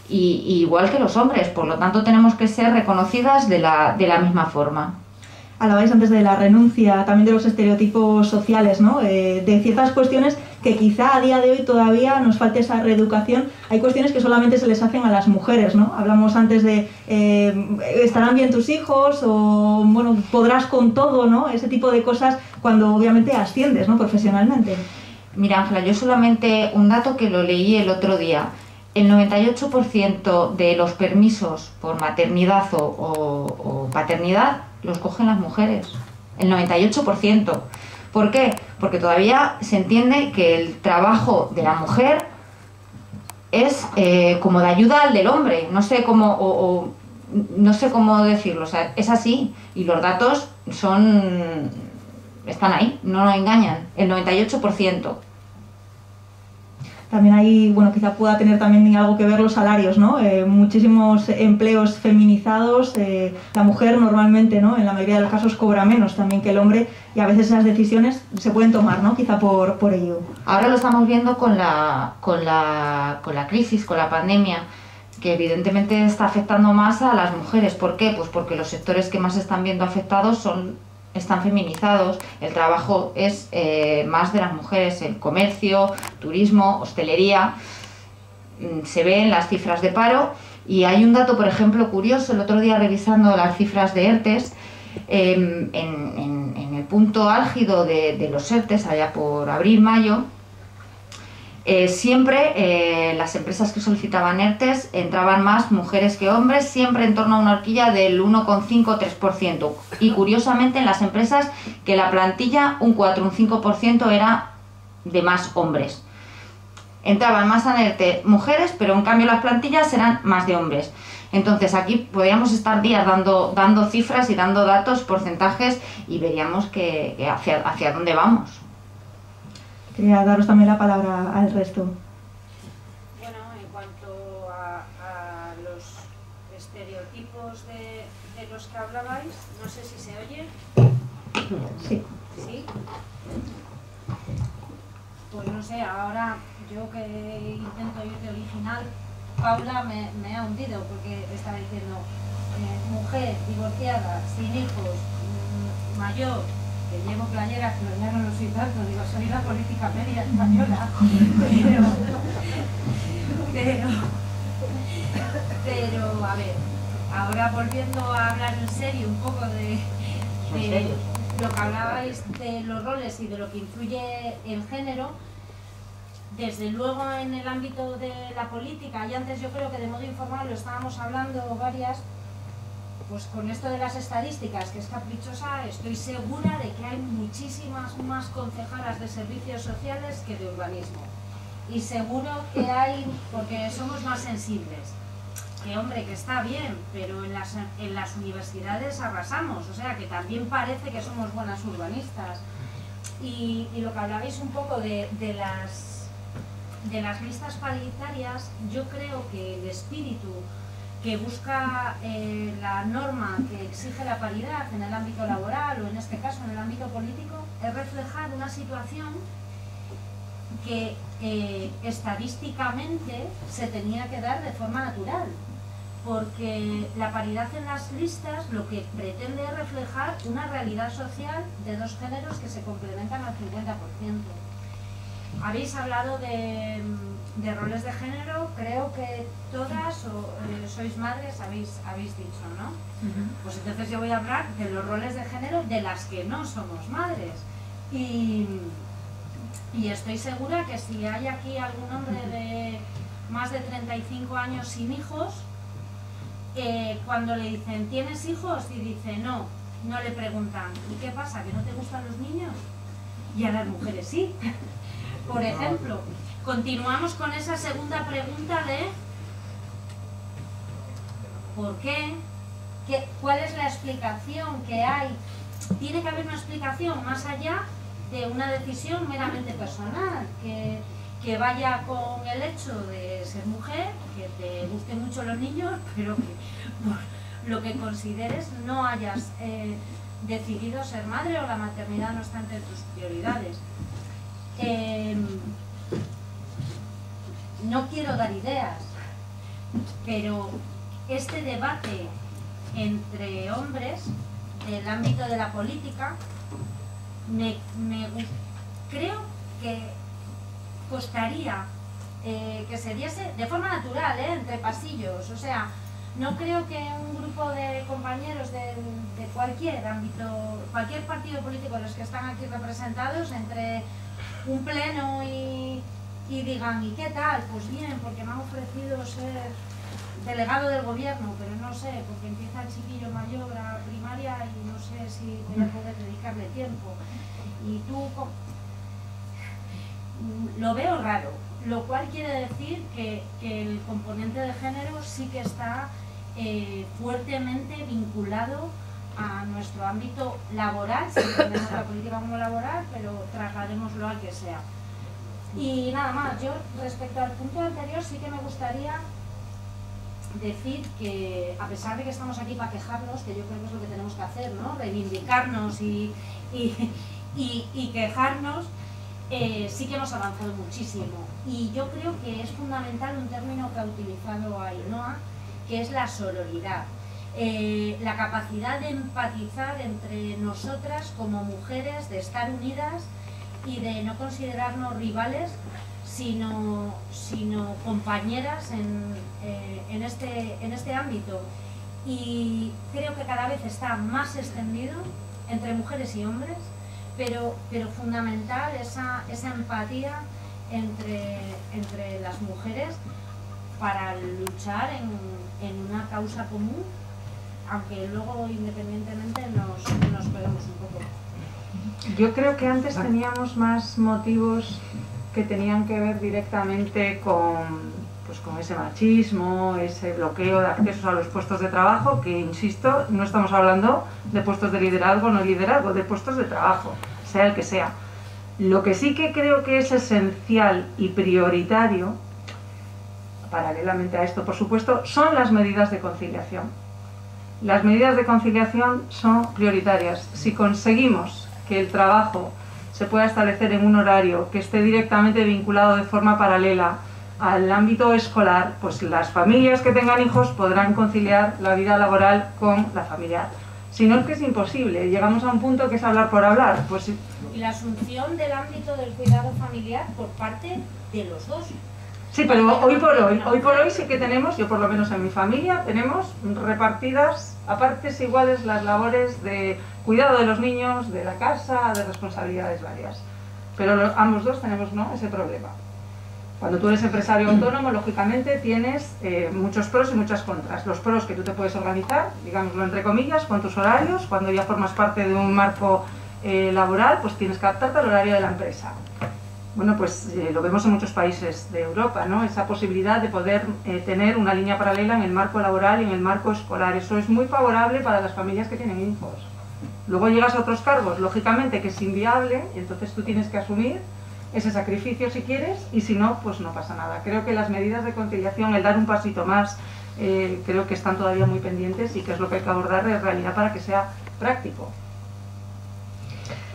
Speaker 6: Y igual que los hombres, por lo tanto tenemos que ser reconocidas de la misma forma.
Speaker 1: Hablabais antes de la renuncia, también de los estereotipos sociales, ¿no? De ciertas cuestiones que quizá a día de hoy todavía nos falte esa reeducación. Hay cuestiones que solamente se les hacen a las mujeres, ¿no? Hablamos antes de ¿estarán bien tus hijos? O bueno, podrás con todo, ¿no? Ese tipo de cosas cuando obviamente asciendes, ¿no? Profesionalmente.
Speaker 6: Mira, Ángela, yo solamente un dato que lo leí el otro día. El 98% de los permisos por maternidad o paternidad los cogen las mujeres. El 98%. ¿Por qué? Porque todavía se entiende que el trabajo de la mujer es como de ayuda al del hombre. No sé cómo, no sé cómo decirlo. O sea, es así. Y los datos están ahí, no engañan. El 98%.
Speaker 1: También hay, bueno, quizá pueda tener también algo que ver los salarios, ¿no? Muchísimos empleos feminizados, la mujer normalmente, ¿no? En la mayoría de los casos cobra menos también que el hombre, y a veces esas decisiones se pueden tomar, ¿no? Quizá por ello.
Speaker 6: Ahora lo estamos viendo con la crisis, con la pandemia, que evidentemente está afectando más a las mujeres. ¿Por qué? Pues porque los sectores que más se están viendo afectados están feminizados, el trabajo es más de las mujeres, el comercio, turismo, hostelería, se ve en las cifras de paro. Y hay un dato, por ejemplo, curioso, el otro día revisando las cifras de ERTES, en el punto álgido de los ERTES, allá por abril-mayo, siempre las empresas que solicitaban ERTES entraban más mujeres que hombres, siempre en torno a una horquilla del 1,5-3%. Y curiosamente en las empresas que la plantilla un 4, un 5% era de más hombres. Entraban más en ERTE mujeres, pero en cambio las plantillas eran más de hombres. Entonces aquí podríamos estar días dando cifras y dando datos, porcentajes, y veríamos que hacia dónde vamos.
Speaker 1: Quería daros también la palabra al resto.
Speaker 2: Bueno, en cuanto a los estereotipos de los que hablabais, no sé si se oye.
Speaker 1: Sí.
Speaker 2: ¿Sí? Pues no sé, ahora yo que intento ir de original, Paula me ha hundido porque estaba diciendo mujer, divorciada, sin hijos, mayor, que llevo playeras, pero ya no lo soy tanto, digo, soy la política media española, pero a ver, ahora volviendo a hablar en serio un poco de lo que hablabais de los roles y de lo que influye el género, desde luego en el ámbito de la política, y antes yo creo que de modo informal lo estábamos hablando varias, pues con esto de las estadísticas, que es caprichosa, estoy segura de que hay muchísimas más concejalas de servicios sociales que de urbanismo. Y seguro que hay, porque somos más sensibles. Que hombre, que está bien, pero en las universidades arrasamos, o sea que también parece que somos buenas urbanistas. Y lo que hablabais un poco de las listas paritarias, yo creo que el espíritu que busca la norma que exige la paridad en el ámbito laboral o en este caso en el ámbito político es reflejar una situación que estadísticamente se tenía que dar de forma natural, porque la paridad en las listas lo que pretende es reflejar una realidad social de dos géneros que se complementan al 50%. Habéis hablado de roles de género, creo que todas sois madres, habéis dicho, ¿no? Pues entonces yo voy a hablar de los roles de género de las que no somos madres. Y estoy segura que si hay aquí algún hombre de más de 35 años sin hijos, cuando le dicen, ¿tienes hijos? Y dice, no le preguntan, ¿y qué pasa? ¿Que no te gustan los niños? Y a las mujeres sí. Por ejemplo, continuamos con esa segunda pregunta de ¿por qué? ¿Cuál es la explicación que hay? Tiene que haber una explicación más allá de una decisión meramente personal, que vaya con el hecho de ser mujer, que te gusten mucho los niños, pero que por lo que consideres no hayas decidido ser madre o la maternidad no está entre tus prioridades. No quiero dar ideas, pero este debate entre hombres del ámbito de la política creo que costaría que se diese de forma natural, entre pasillos. O sea, no creo que un grupo de compañeros de cualquier ámbito, cualquier partido político de los que están aquí representados, entre un pleno y digan, ¿y qué tal? Pues bien, porque me han ofrecido ser delegado del gobierno, pero no sé, porque empieza el chiquillo mayor a primaria y no sé si voy a poder dedicarle tiempo. Y tú lo veo raro, lo cual quiere decir que el componente de género sí que está fuertemente vinculado a nuestro ámbito laboral, si entendemos la política como laboral, pero trasladémoslo al que sea. Y nada más, yo respecto al punto anterior sí que me gustaría decir que, a pesar de que estamos aquí para quejarnos, que yo creo que es lo que tenemos que hacer, ¿no? Reivindicarnos y quejarnos, sí que hemos avanzado muchísimo. Y yo creo que es fundamental un término que ha utilizado Ainhoa, que es la sororidad. La capacidad de empatizar entre nosotras como mujeres, de estar unidas y de no considerarnos rivales, sino compañeras en este ámbito. Y creo que cada vez está más extendido entre mujeres y hombres, pero fundamental esa empatía entre las mujeres para luchar en una causa común, aunque luego independientemente nos peleamos un poco.
Speaker 5: Yo creo que antes teníamos más motivos que tenían que ver directamente con pues con ese machismo, ese bloqueo de accesos a los puestos de trabajo, que insisto, no estamos hablando de puestos de liderazgo, no liderazgo, de puestos de trabajo, sea el que sea. Lo que sí que creo que es esencial y prioritario, paralelamente a esto, por supuesto, son las medidas de conciliación. Las medidas de conciliación son prioritarias. Si conseguimos que el trabajo se pueda establecer en un horario que esté directamente vinculado de forma paralela al ámbito escolar, pues las familias que tengan hijos podrán conciliar la vida laboral con la familiar. Si no, es que es imposible. Llegamos a un punto que es hablar por hablar. Pues...
Speaker 2: Y la asunción del ámbito del cuidado familiar por parte de los dos.
Speaker 5: Sí, pero hoy por hoy sí que tenemos, yo por lo menos en mi familia, tenemos repartidas a partes iguales las labores de cuidado de los niños, de la casa, de responsabilidades varias. Pero ambos dos tenemos, ¿no?, ese problema. Cuando tú eres empresario autónomo, lógicamente tienes muchos pros y muchas contras. Los pros, que tú te puedes organizar, digámoslo entre comillas, con tus horarios. Cuando ya formas parte de un marco laboral, pues tienes que adaptarte al horario de la empresa. Bueno, pues lo vemos en muchos países de Europa, ¿no? Esa posibilidad de poder tener una línea paralela en el marco laboral y en el marco escolar. Eso es muy favorable para las familias que tienen hijos. Luego llegas a otros cargos, lógicamente que es inviable, y entonces tú tienes que asumir ese sacrificio si quieres, y si no, pues no pasa nada. Creo que las medidas de conciliación, el dar un pasito más, creo que están todavía muy pendientes y que es lo que hay que abordar de realidad para que sea práctico.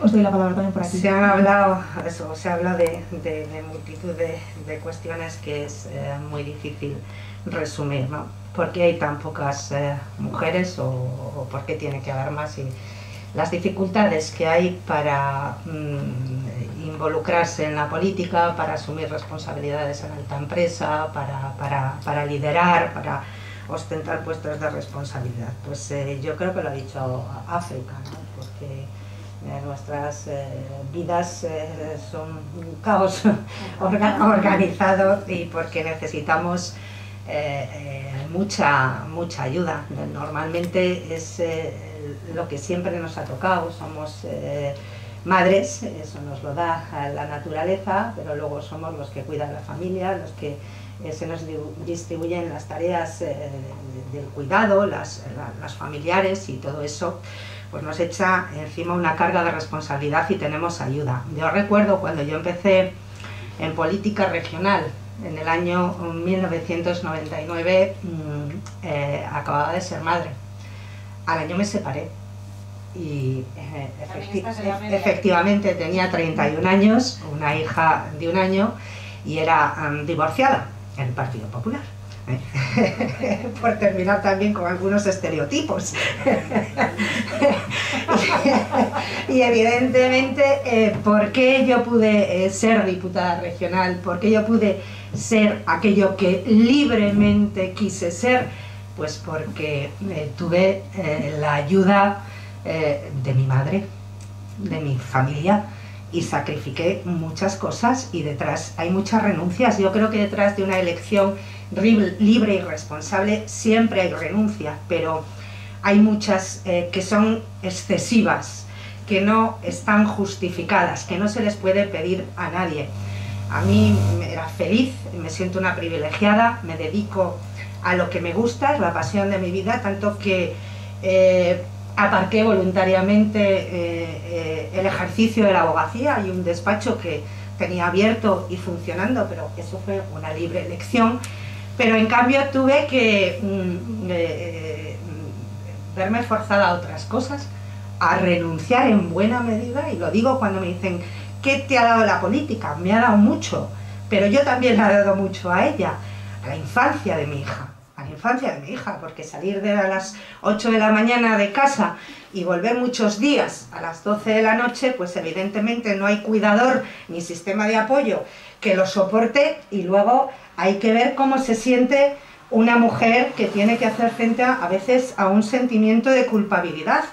Speaker 1: Os doy la palabra también por aquí.
Speaker 4: Se ha hablado de multitud de cuestiones que es muy difícil resumir, ¿no? ¿Por qué hay tan pocas mujeres o por qué tiene que haber más? Y las dificultades que hay para involucrarse en la política, para asumir responsabilidades en alta empresa, para liderar, para ostentar puestos de responsabilidad. Pues yo creo que lo ha dicho África, ¿no? Porque nuestras vidas son un caos organizado, y porque necesitamos mucha ayuda. Normalmente es lo que siempre nos ha tocado, somos madres, eso nos lo da la naturaleza, pero luego somos los que cuidan la familia, los que se nos distribuyen las tareas del cuidado, las familiares, y todo eso pues nos echa encima una carga de responsabilidad y tenemos ayuda. Yo recuerdo cuando yo empecé en política regional en el año 1999, acababa de ser madre. Al año me separé y efectivamente tenía 31 años, una hija de 1 año, y era divorciada en el Partido Popular. Por terminar también con algunos estereotipos. Y evidentemente, ¿por qué yo pude ser diputada regional? ¿Por qué yo pude ser aquello que libremente quise ser? Pues porque tuve la ayuda de mi madre, de mi familia, y sacrifiqué muchas cosas, y detrás hay muchas renuncias. Yo creo que detrás de una elección libre y responsable siempre hay renuncias, pero hay muchas que son excesivas, que no están justificadas, que no se les puede pedir a nadie. A mí era feliz, me siento una privilegiada, me dedico a lo que me gusta, es la pasión de mi vida, tanto que aparqué voluntariamente el ejercicio de la abogacía. Hay un despacho que tenía abierto y funcionando, pero eso fue una libre elección. Pero en cambio tuve que verme forzada a otras cosas, a renunciar en buena medida, y lo digo cuando me dicen ¿qué te ha dado la política? Me ha dado mucho, pero yo también le he dado mucho a ella, a la infancia de mi hija. A la infancia de mi hija, porque salir de a las 8 de la mañana de casa y volver muchos días a las 12 de la noche, pues evidentemente no hay cuidador ni sistema de apoyo que lo soporte, y luego hay que ver cómo se siente una mujer que tiene que hacer frente a veces a un sentimiento de culpabilidad,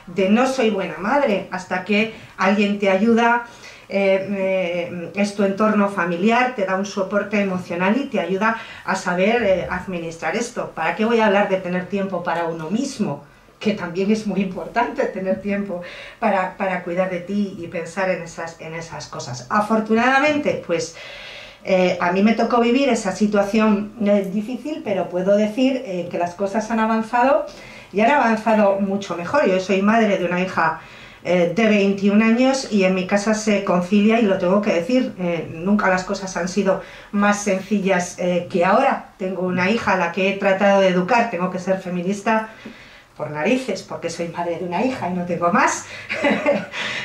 Speaker 4: de no soy buena madre, hasta que alguien te ayuda. Es tu entorno familiar, te da un soporte emocional y te ayuda a saber administrar esto. ¿Para qué voy a hablar de tener tiempo para uno mismo? Que también es muy importante tener tiempo para cuidar de ti y pensar en esas cosas. Afortunadamente, pues A mí me tocó vivir esa situación difícil, pero puedo decir que las cosas han avanzado y han avanzado mucho mejor. Yo soy madre de una hija de 21 años y en mi casa se concilia, y lo tengo que decir, nunca las cosas han sido más sencillas que ahora. Tengo una hija a la que he tratado de educar, tengo que ser feminista por narices, porque soy madre de una hija y no tengo más.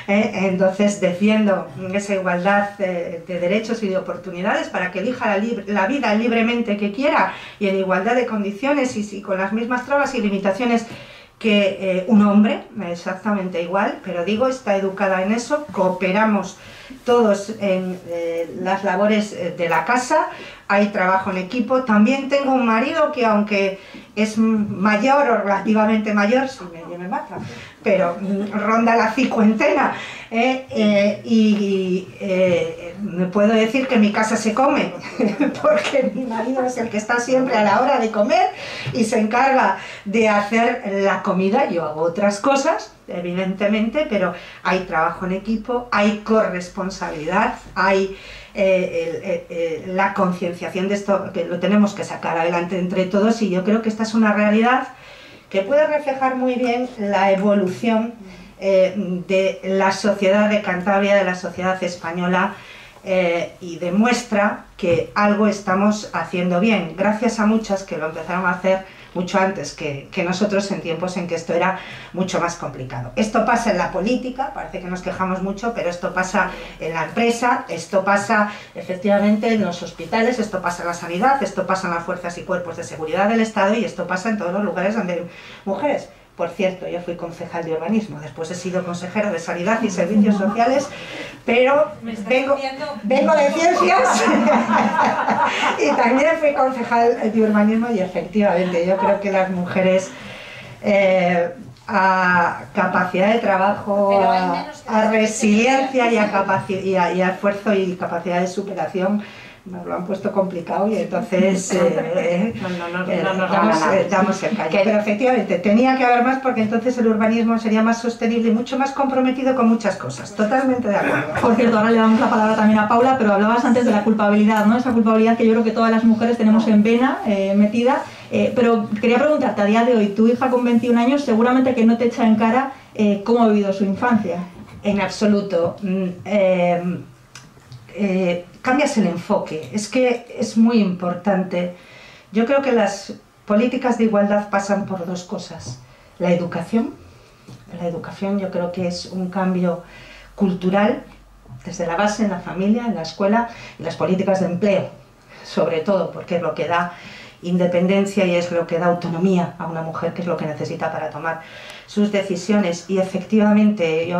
Speaker 4: Entonces defiendo esa igualdad de derechos y de oportunidades para que elija la vida libremente que quiera y en igualdad de condiciones y con las mismas trabas y limitaciones que un hombre, exactamente igual, pero digo, está educada en eso, cooperamos todos en las labores de la casa, hay trabajo en equipo. También tengo un marido que, aunque es mayor o relativamente mayor, si me mata, pero ronda la cincuentena, y puedo decir que mi casa se come, porque mi marido es el que está siempre a la hora de comer y se encarga de hacer la comida. Yo hago otras cosas, evidentemente, pero hay trabajo en equipo, hay corresponsabilidad, hay la concienciación de esto, que lo tenemos que sacar adelante entre todos, y yo creo que esta es una realidad que puede reflejar muy bien la evolución de la sociedad de Cantabria, de la sociedad española, y demuestra que algo estamos haciendo bien, gracias a muchas que lo empezaron a hacer mucho antes que nosotros, en tiempos en que esto era mucho más complicado. Esto pasa en la política, parece que nos quejamos mucho, pero esto pasa en la empresa, esto pasa efectivamente en los hospitales, esto pasa en la sanidad, esto pasa en las fuerzas y cuerpos de seguridad del Estado, y esto pasa en todos los lugares donde hay mujeres. Por cierto, yo fui concejal de urbanismo, después he sido consejera de sanidad y servicios sociales, pero vengo de ciencias y también fui concejal de urbanismo, y efectivamente yo creo que las mujeres a capacidad de trabajo, a resiliencia y a esfuerzo y capacidad de superación, nos lo han puesto complicado, y entonces damos el callo. Pero efectivamente tenía que haber más, porque entonces el urbanismo sería más sostenible y mucho más comprometido con muchas cosas. Totalmente de acuerdo.
Speaker 1: Por cierto, ahora le damos la palabra también a Paula, pero hablabas antes de la culpabilidad, ¿no? Esa culpabilidad que yo creo que todas las mujeres tenemos en vena, metida. Pero quería preguntarte, a día de hoy, tu hija con 21 años seguramente que no te echa en cara cómo ha vivido su infancia.
Speaker 4: En absoluto. Cambias el enfoque, es que es muy importante. Yo creo que las políticas de igualdad pasan por dos cosas: la educación yo creo que es un cambio cultural desde la base, en la familia, en la escuela, y las políticas de empleo, sobre todo, porque es lo que da independencia y es lo que da autonomía a una mujer, que es lo que necesita para tomar sus decisiones. Y efectivamente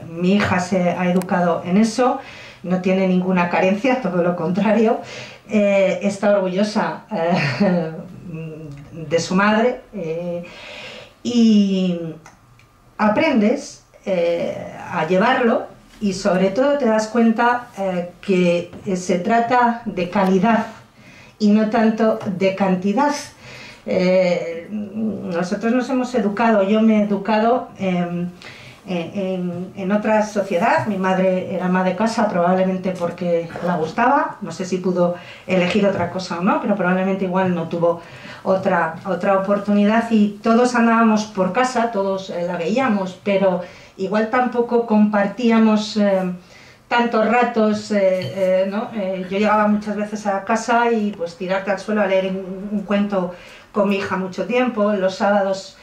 Speaker 4: mi hija se ha educado en eso, no tiene ninguna carencia, todo lo contrario, está orgullosa de su madre, y aprendes a llevarlo, y sobre todo te das cuenta que se trata de calidad y no tanto de cantidad. Nosotros nos hemos educado, yo me he educado en otra sociedad. Mi madre era ama de casa, probablemente porque la gustaba, no sé si pudo elegir otra cosa o no, pero probablemente igual no tuvo otra oportunidad, y todos andábamos por casa, todos la veíamos, pero igual tampoco compartíamos tantos ratos, ¿no? Yo llegaba muchas veces a casa y pues tirarte al suelo a leer un cuento con mi hija mucho tiempo. Los sábados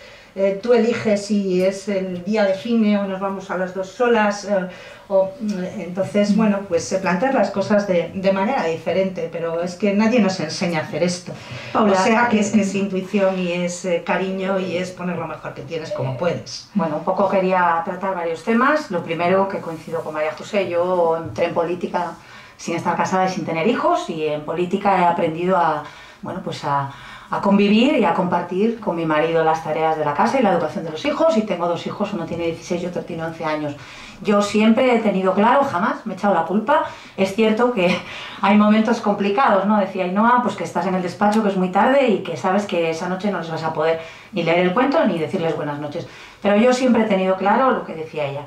Speaker 4: tú eliges si es el día de cine o nos vamos a las dos solas, entonces, bueno, pues plantear las cosas de manera diferente, pero es que nadie nos enseña a hacer esto. Paula, o sea que es intuición y es cariño y es poner lo mejor que tienes como puedes.
Speaker 3: Bueno, un poco quería tratar varios temas. Lo primero, que coincido con María José, yo entré en política sin estar casada y sin tener hijos, y en política he aprendido a convivir y a compartir con mi marido las tareas de la casa y la educación de los hijos, y tengo dos hijos, uno tiene 16 y otro tiene 11 años. Yo siempre he tenido claro, jamás me he echado la culpa. Es cierto que hay momentos complicados, ¿no? Decía Ainhoa, pues que estás en el despacho, que es muy tarde y que sabes que esa noche no les vas a poder ni leer el cuento ni decirles buenas noches. Pero yo siempre he tenido claro lo que decía ella.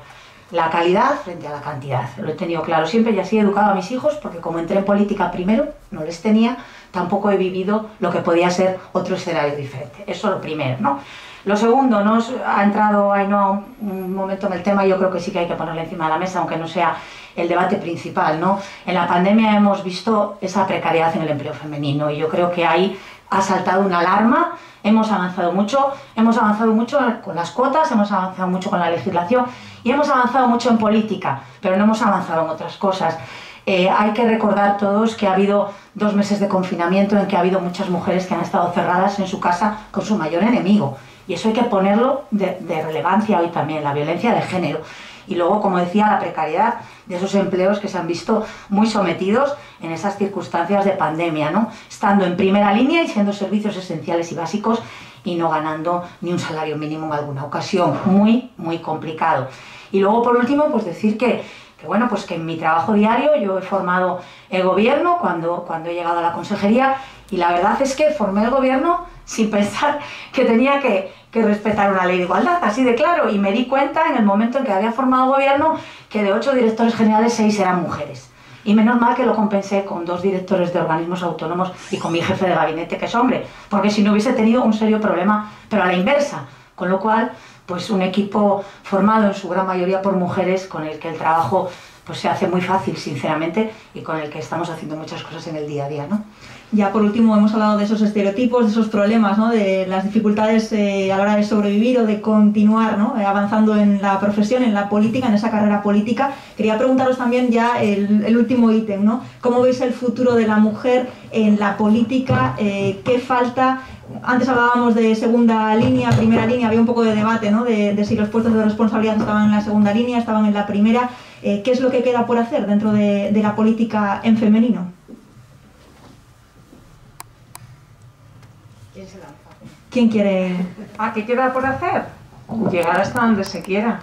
Speaker 3: la calidad frente a la cantidad. Lo he tenido claro siempre y así he educado a mis hijos, porque como entré en política primero, no les tenía, tampoco he vivido lo que podía ser otro escenario diferente. Eso lo primero, ¿no? Lo segundo, no ha entrado Ainhoa un momento en el tema, yo creo que sí que hay que ponerlo encima de la mesa, aunque no sea el debate principal, ¿no? En la pandemia hemos visto esa precariedad en el empleo femenino y yo creo que ahí ha saltado una alarma. Hemos avanzado mucho con las cuotas, hemos avanzado mucho con la legislación y hemos avanzado mucho en política, pero no hemos avanzado en otras cosas. Hay que recordar todos que ha habido 2 meses de confinamiento en que ha habido muchas mujeres que han estado cerradas en su casa con su mayor enemigo. Y eso hay que ponerlo de relevancia hoy también, la violencia de género. Y luego, como decía, la precariedad de esos empleos que se han visto muy sometidos en esas circunstancias de pandemia, ¿no? Estando en primera línea y siendo servicios esenciales y básicos y no ganando ni un salario mínimo en alguna ocasión. Muy, muy complicado. Y luego, por último, pues decir que bueno, pues que en mi trabajo diario yo he formado el gobierno cuando he llegado a la consejería y la verdad es que formé el gobierno sin pensar que tenía que respetar una ley de igualdad, así de claro, y me di cuenta en el momento en que había formado gobierno que de 8 directores generales 6 eran mujeres. Y menos mal que lo compensé con 2 directores de organismos autónomos y con mi jefe de gabinete, que es hombre, porque si no hubiese tenido un serio problema, pero a la inversa, con lo cual pues un equipo formado en su gran mayoría por mujeres, con el que el trabajo pues se hace muy fácil, sinceramente, y con el que estamos haciendo muchas cosas en el día a día, ¿no?
Speaker 1: Ya por último hemos hablado de esos estereotipos, de esos problemas, ¿no? De las dificultades a la hora de sobrevivir o de continuar, ¿no? Avanzando en la profesión, en la política, en esa carrera política. Quería preguntaros también ya el último ítem, ¿no? ¿Cómo veis el futuro de la mujer en la política? ¿Qué falta? Antes hablábamos de segunda línea, primera línea, había un poco de debate, ¿no? De si los puestos de responsabilidad estaban en la segunda línea, estaban en la primera. ¿Qué es lo que queda por hacer dentro de la política en femenino?
Speaker 2: ¿Quién se lanza?
Speaker 1: ¿Quién quiere...?
Speaker 5: ¿Qué queda por hacer? Llegar hasta donde se quiera.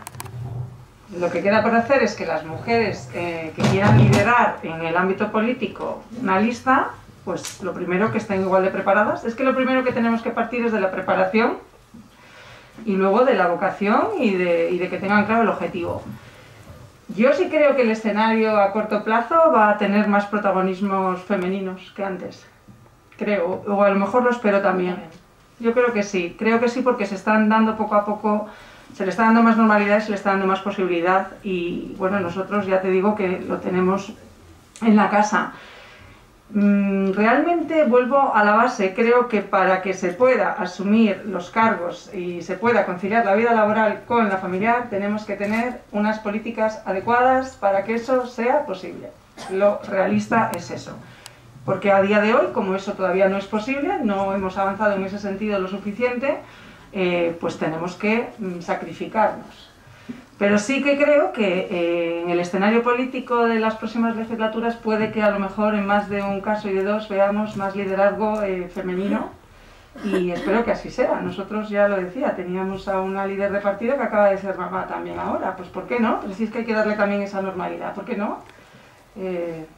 Speaker 5: Lo que queda por hacer es que las mujeres que quieran liderar en el ámbito político una lista, pues lo primero que estén igual de preparadas. Es que lo primero que tenemos que partir es de la preparación y luego de la vocación y de que tengan claro el objetivo. Yo sí creo que el escenario a corto plazo va a tener más protagonismos femeninos que antes. Creo, o a lo mejor lo espero también. Yo creo que sí porque se están dando poco a poco, se le está dando más normalidad, se le está dando más posibilidad y bueno, nosotros ya te digo que lo tenemos en la casa. Realmente vuelvo a la base, creo que para que se pueda asumir los cargos y se pueda conciliar la vida laboral con la familiar, tenemos que tener unas políticas adecuadas para que eso sea posible. Lo realista es eso. Porque a día de hoy, como eso todavía no es posible, no hemos avanzado en ese sentido lo suficiente, pues tenemos que sacrificarnos. Pero sí que creo que en el escenario político de las próximas legislaturas puede que a lo mejor en más de un caso y de 2 veamos más liderazgo femenino y espero que así sea. Nosotros, ya lo decía, teníamos a una líder de partido que acaba de ser mamá también ahora. Pues ¿por qué no? Pero sí es que hay que darle también esa normalidad. ¿Por qué no?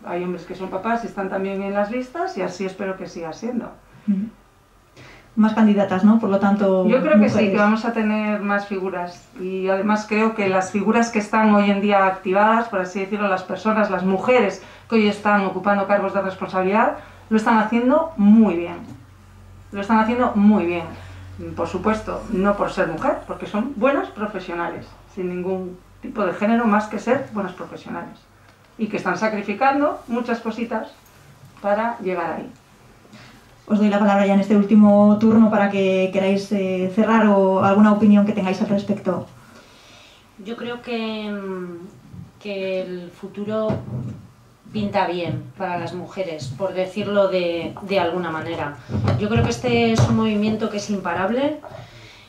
Speaker 5: Hay hombres que son papás y están también en las listas y así espero que siga siendo.
Speaker 1: Más candidatas, ¿no? Por lo tanto,
Speaker 5: yo creo que
Speaker 1: mujeres.
Speaker 5: sí, que vamos a tener más figuras y además creo que las figuras que están hoy en día activadas, por así decirlo, las personas, las mujeres que hoy están ocupando cargos de responsabilidad, lo están haciendo muy bien. Lo están haciendo muy bien. Por supuesto, no por ser mujer, porque son buenas profesionales, sin ningún tipo de género más que ser buenas profesionales. Y que están sacrificando muchas cositas para llegar ahí.
Speaker 1: Os doy la palabra ya en este último turno para que queráis cerrar o alguna opinión que tengáis al respecto.
Speaker 2: Yo creo que el futuro pinta bien para las mujeres, por decirlo de alguna manera. Yo creo que este es un movimiento que es imparable.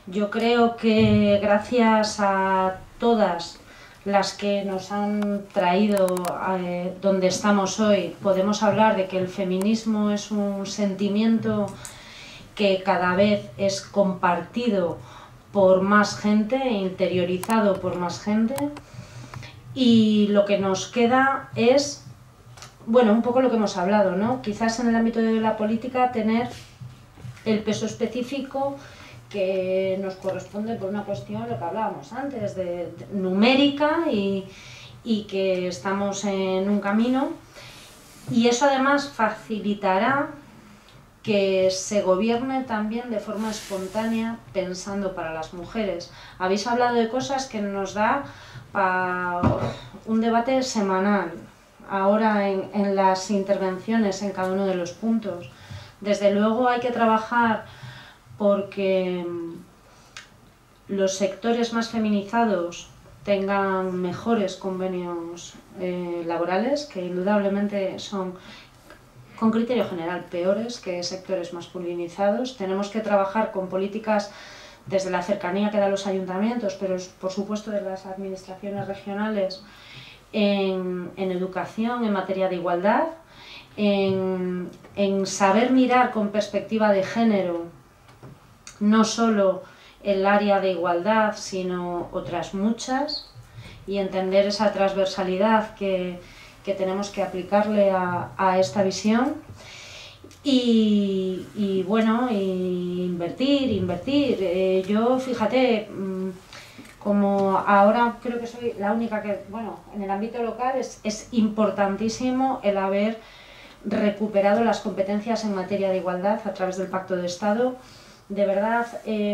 Speaker 2: Yo creo que gracias a todas las que nos han traído donde estamos hoy, podemos hablar de que el feminismo es un sentimiento que cada vez es compartido por más gente, interiorizado por más gente, y lo que nos queda es, bueno, un poco lo que hemos hablado, ¿no? Quizás en el ámbito de la política tener el peso específico que nos corresponde por una cuestión, lo que hablábamos antes, de numérica y que estamos en un camino, y eso además facilitará que se gobierne también de forma espontánea pensando para las mujeres. Habéis hablado de cosas que nos da para un debate semanal, ahora en las intervenciones en cada uno de los puntos. Desde luego hay que trabajar porque los sectores más feminizados tengan mejores convenios laborales, que indudablemente son, con criterio general, peores que sectores masculinizados. Tenemos que trabajar con políticas desde la cercanía que dan los ayuntamientos, pero por supuesto de las administraciones regionales, en educación, en materia de igualdad, en saber mirar con perspectiva de género, no solo el área de igualdad, sino otras muchas, y entender esa transversalidad que tenemos que aplicarle a esta visión. Y bueno, invertir. Yo, fíjate, como ahora creo que soy la única que, bueno, en el ámbito local es importantísimo el haber recuperado las competencias en materia de igualdad a través del Pacto de Estado. De verdad,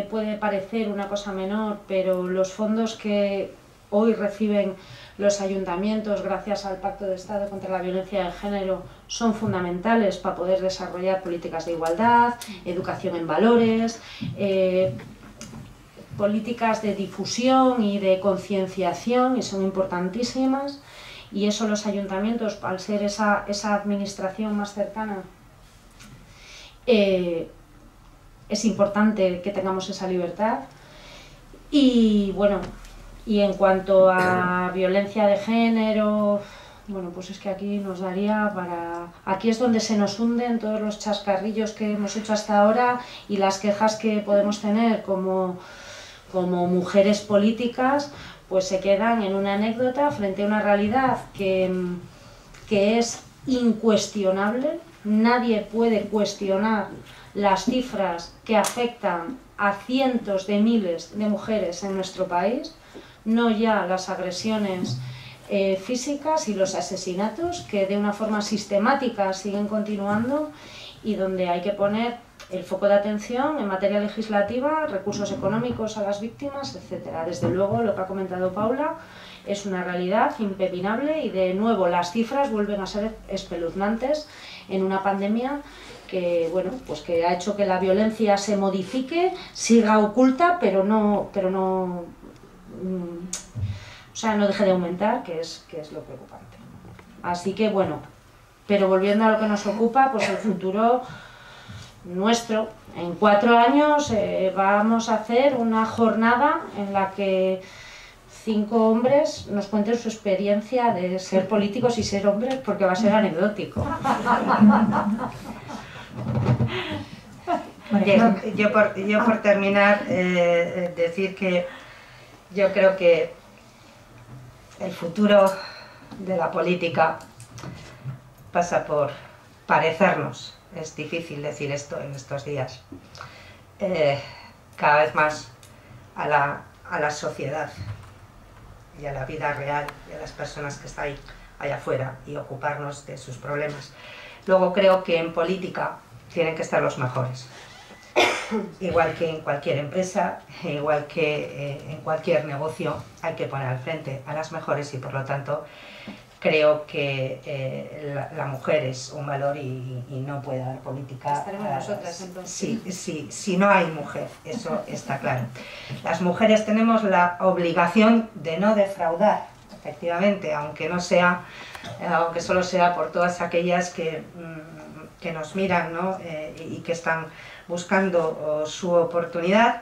Speaker 2: puede parecer una cosa menor, pero los fondos que hoy reciben los ayuntamientos gracias al Pacto de Estado contra la violencia de género son fundamentales para poder desarrollar políticas de igualdad, educación en valores, políticas de difusión y de concienciación, y son importantísimas. Y eso los ayuntamientos, al ser esa administración más cercana, es importante que tengamos esa libertad. Y bueno, y en cuanto a violencia de género, bueno, pues es que aquí nos daría para... Aquí es donde se nos hunden todos los chascarrillos que hemos hecho hasta ahora y las quejas que podemos tener como mujeres políticas, pues se quedan en una anécdota frente a una realidad que es incuestionable. Nadie puede cuestionar las cifras que afectan a cientos de miles de mujeres en nuestro país, no ya las agresiones físicas y los asesinatos que de una forma sistemática siguen continuando, y donde hay que poner el foco de atención en materia legislativa, recursos económicos a las víctimas, etc. Desde luego, lo que ha comentado Paula es una realidad impepinable, y de nuevo las cifras vuelven a ser espeluznantes en una pandemia que, bueno, pues que ha hecho que la violencia se modifique, siga oculta, pero no deje de aumentar, que es lo preocupante. Así que bueno, pero volviendo a lo que nos ocupa, pues el futuro nuestro. En 4 años vamos a hacer una jornada en la que 5 hombres nos cuenten su experiencia de ser políticos y ser hombres, porque va a ser anecdótico.
Speaker 4: Bien, yo por terminar, decir que yo creo que el futuro de la política pasa por parecernos. Es difícil decir esto en estos días. Cada vez más a la sociedad y a la vida real y a las personas que están ahí afuera, y ocuparnos de sus problemas. Luego creo que en política tienen que estar los mejores. Igual que en cualquier empresa, igual que en cualquier negocio, hay que poner al frente a las mejores, y por lo tanto creo que la mujer es un valor y no puede haber política.
Speaker 2: Estaremos nosotras entonces.
Speaker 4: Si no hay mujer, eso está claro. Las mujeres tenemos la obligación de no defraudar, efectivamente, aunque solo sea por todas aquellas que nos miran, ¿no? Y que están buscando su oportunidad.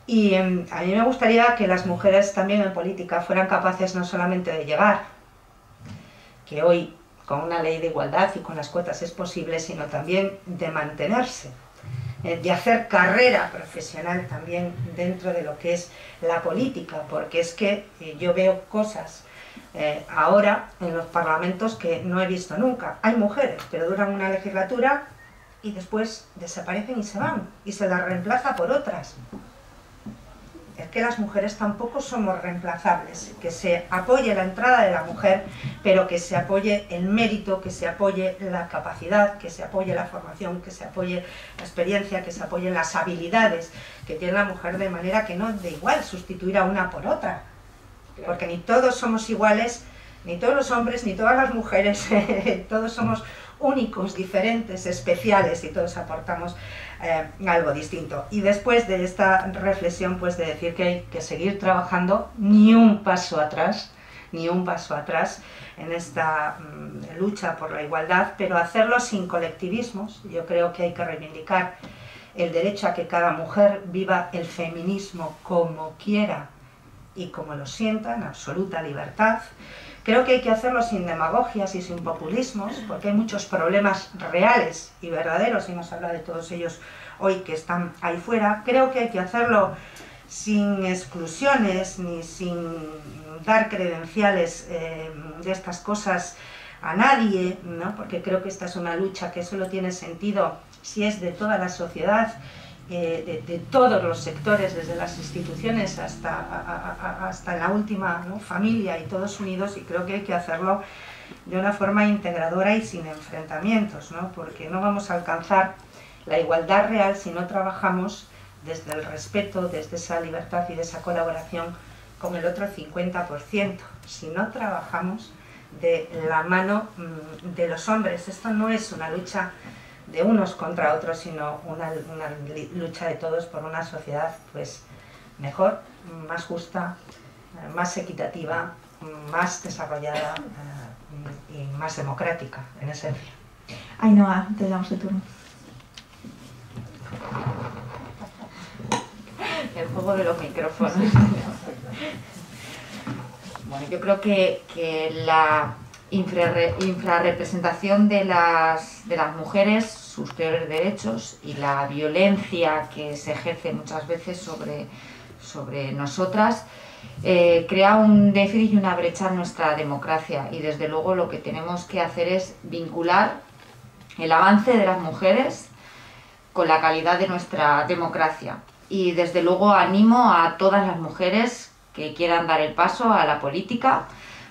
Speaker 4: Y a mí me gustaría que las mujeres también en política fueran capaces no solamente de llegar, que hoy con una ley de igualdad y con las cuotas es posible, sino también de mantenerse, de hacer carrera profesional también dentro de lo que es la política, porque es que yo veo cosas ahora en los parlamentos que no he visto nunca. Hay mujeres, pero duran una legislatura y después desaparecen y se van, y se las reemplaza por otras. es que las mujeres tampoco somos reemplazables, que se apoye la entrada de la mujer, pero que se apoye el mérito, que se apoye la capacidad, que se apoye la formación, que se apoye la experiencia, que se apoyen las habilidades que tiene la mujer, de manera que no de igual sustituir a una por otra, porque ni todos somos iguales, ni todos los hombres, ni todas las mujeres, todos somos únicos, diferentes, especiales, y todos aportamos algo distinto. Y después de esta reflexión, pues de decir que hay que seguir trabajando, ni un paso atrás en esta lucha por la igualdad, pero hacerlo sin colectivismos. Yo creo que hay que reivindicar el derecho a que cada mujer viva el feminismo como quiera y como lo sienta, en absoluta libertad. Creo que hay que hacerlo sin demagogias y sin populismos, porque hay muchos problemas reales y verdaderos, y nos habla de todos ellos hoy que están ahí fuera. Creo que hay que hacerlo sin exclusiones ni sin dar credenciales de estas cosas a nadie, ¿no? Porque creo que esta es una lucha que solo tiene sentido si es de toda la sociedad, de todos los sectores, desde las instituciones hasta la última, ¿no?, familia, y todos unidos. Y creo que hay que hacerlo de una forma integradora y sin enfrentamientos, ¿no? Porque no vamos a alcanzar la igualdad real si no trabajamos desde el respeto, desde esa libertad y de esa colaboración con el otro 50%, si no trabajamos de la mano de los hombres. Esto no es una lucha de unos contra otros, sino una lucha de todos por una sociedad pues mejor, más justa, más equitativa, más desarrollada y más democrática, en esencia.
Speaker 1: Ainhoa, te damos el turno.
Speaker 6: El juego de los micrófonos. Bueno, yo creo que la infrarrepresentación de las mujeres, sus peores derechos y la violencia que se ejerce muchas veces sobre nosotras crea un déficit y una brecha en nuestra democracia, y desde luego lo que tenemos que hacer es vincular el avance de las mujeres con la calidad de nuestra democracia. Y desde luego animo a todas las mujeres que quieran dar el paso a la política,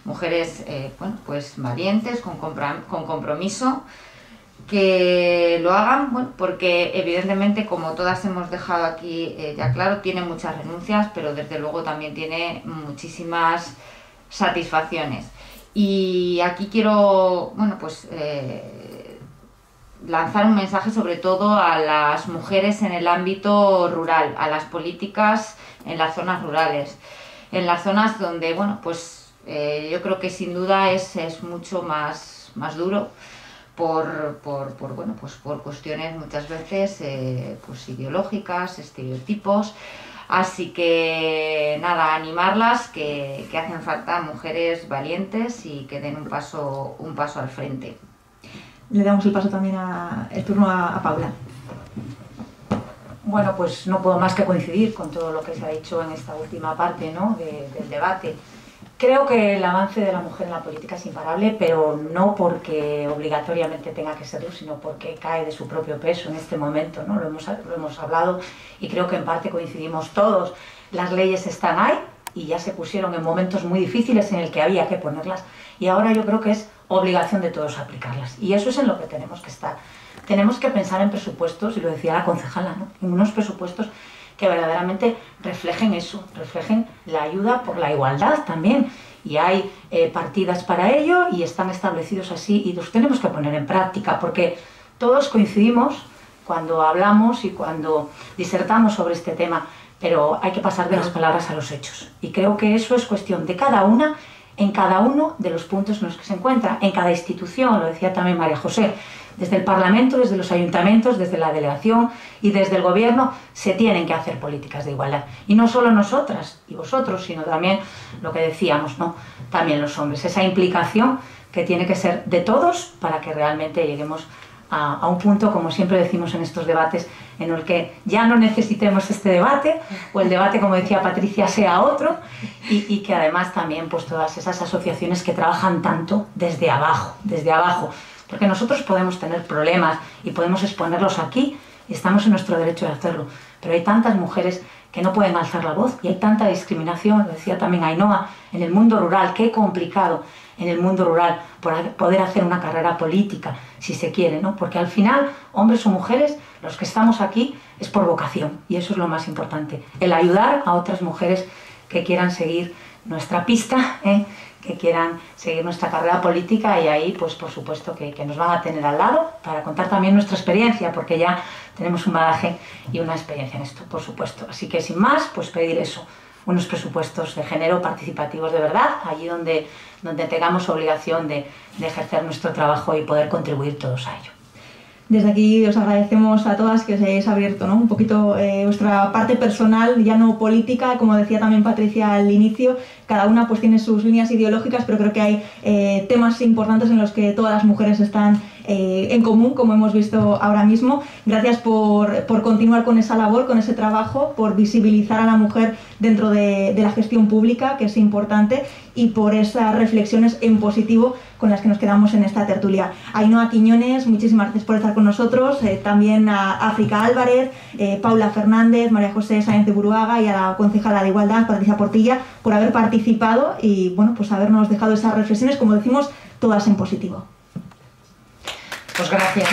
Speaker 6: mujeres bueno, pues valientes, con compromiso, que lo hagan, bueno, porque evidentemente, como todas hemos dejado aquí ya claro, tiene muchas renuncias, pero desde luego también tiene muchísimas satisfacciones. Y aquí quiero, bueno, pues lanzar un mensaje sobre todo a las mujeres en el ámbito rural, a las políticas en las zonas rurales, en las zonas donde, bueno, pues yo creo que sin duda es mucho más duro bueno, pues por cuestiones muchas veces pues ideológicas, estereotipos. Así que nada, animarlas, que hacen falta mujeres valientes y que den un paso al frente.
Speaker 1: Le damos el turno a Paula.
Speaker 3: Bueno, pues no puedo más que coincidir con todo lo que se ha dicho en esta última parte, ¿no?, del debate. Creo que el avance de la mujer en la política es imparable, pero no porque obligatoriamente tenga que serlo, sino porque cae de su propio peso en este momento, ¿no? Lo hemos hablado y creo que en parte coincidimos todos. Las leyes están ahí y ya se pusieron en momentos muy difíciles en el que había que ponerlas, y ahora yo creo que es obligación de todos aplicarlas, y eso es en lo que tenemos que estar. Tenemos que pensar en presupuestos, y lo decía la concejala, ¿no?, en unos presupuestos que verdaderamente reflejen eso, reflejen la ayuda por la igualdad también, y hay partidas para ello y están establecidos así, y los tenemos que poner en práctica, porque todos coincidimos cuando hablamos y cuando disertamos sobre este tema, pero hay que pasar de las palabras a los hechos, y creo que eso es cuestión de cada una, en cada uno de los puntos en los que se encuentra, en cada institución, lo decía también María José, desde el Parlamento, desde los ayuntamientos, desde la delegación y desde el Gobierno, se tienen que hacer políticas de igualdad. Y no solo nosotras y vosotros, sino también lo que decíamos, ¿no?, también los hombres. Esa implicación que tiene que ser de todos para que realmente lleguemos a un punto, como siempre decimos en estos debates, en el que ya no necesitemos este debate, o el debate, como decía Patricia, sea otro, y que además también pues todas esas asociaciones que trabajan tanto desde abajo, porque nosotros podemos tener problemas y podemos exponerlos aquí, y estamos en nuestro derecho de hacerlo, pero hay tantas mujeres que no pueden alzar la voz, y hay tanta discriminación, lo decía también Ainhoa, en el mundo rural, qué complicado en el mundo rural poder hacer una carrera política, si se quiere, ¿no? Porque al final, hombres o mujeres, los que estamos aquí es por vocación, y eso es lo más importante, el ayudar a otras mujeres que quieran seguir nuestra pista, que quieran seguir nuestra carrera política, y ahí pues por supuesto que nos van a tener al lado para contar también nuestra experiencia, porque ya tenemos un bagaje y una experiencia en esto, por supuesto. Así que sin más, pues pedir eso, unos presupuestos de género participativos de verdad, allí donde tengamos obligación de ejercer nuestro trabajo y poder contribuir todos a ello.
Speaker 1: Desde aquí os agradecemos a todas que os hayáis abierto, ¿no? Un poquito vuestra parte personal, ya no política, como decía también Patricia al inicio, cada una pues tiene sus líneas ideológicas, pero creo que hay temas importantes en los que todas las mujeres están en común, como hemos visto ahora mismo. Gracias por continuar con esa labor, con ese trabajo, por visibilizar a la mujer dentro de la gestión pública, que es importante, y por esas reflexiones en positivo con las que nos quedamos en esta tertulia. Ainhoa Quiñones, muchísimas gracias por estar con nosotros, también a África Álvarez, Paula Fernández, María José Sáenz de Buruaga, y a la concejala de Igualdad, Patricia Portilla, por haber participado y bueno, pues habernos dejado esas reflexiones, como decimos, todas en positivo.
Speaker 3: Pues gracias.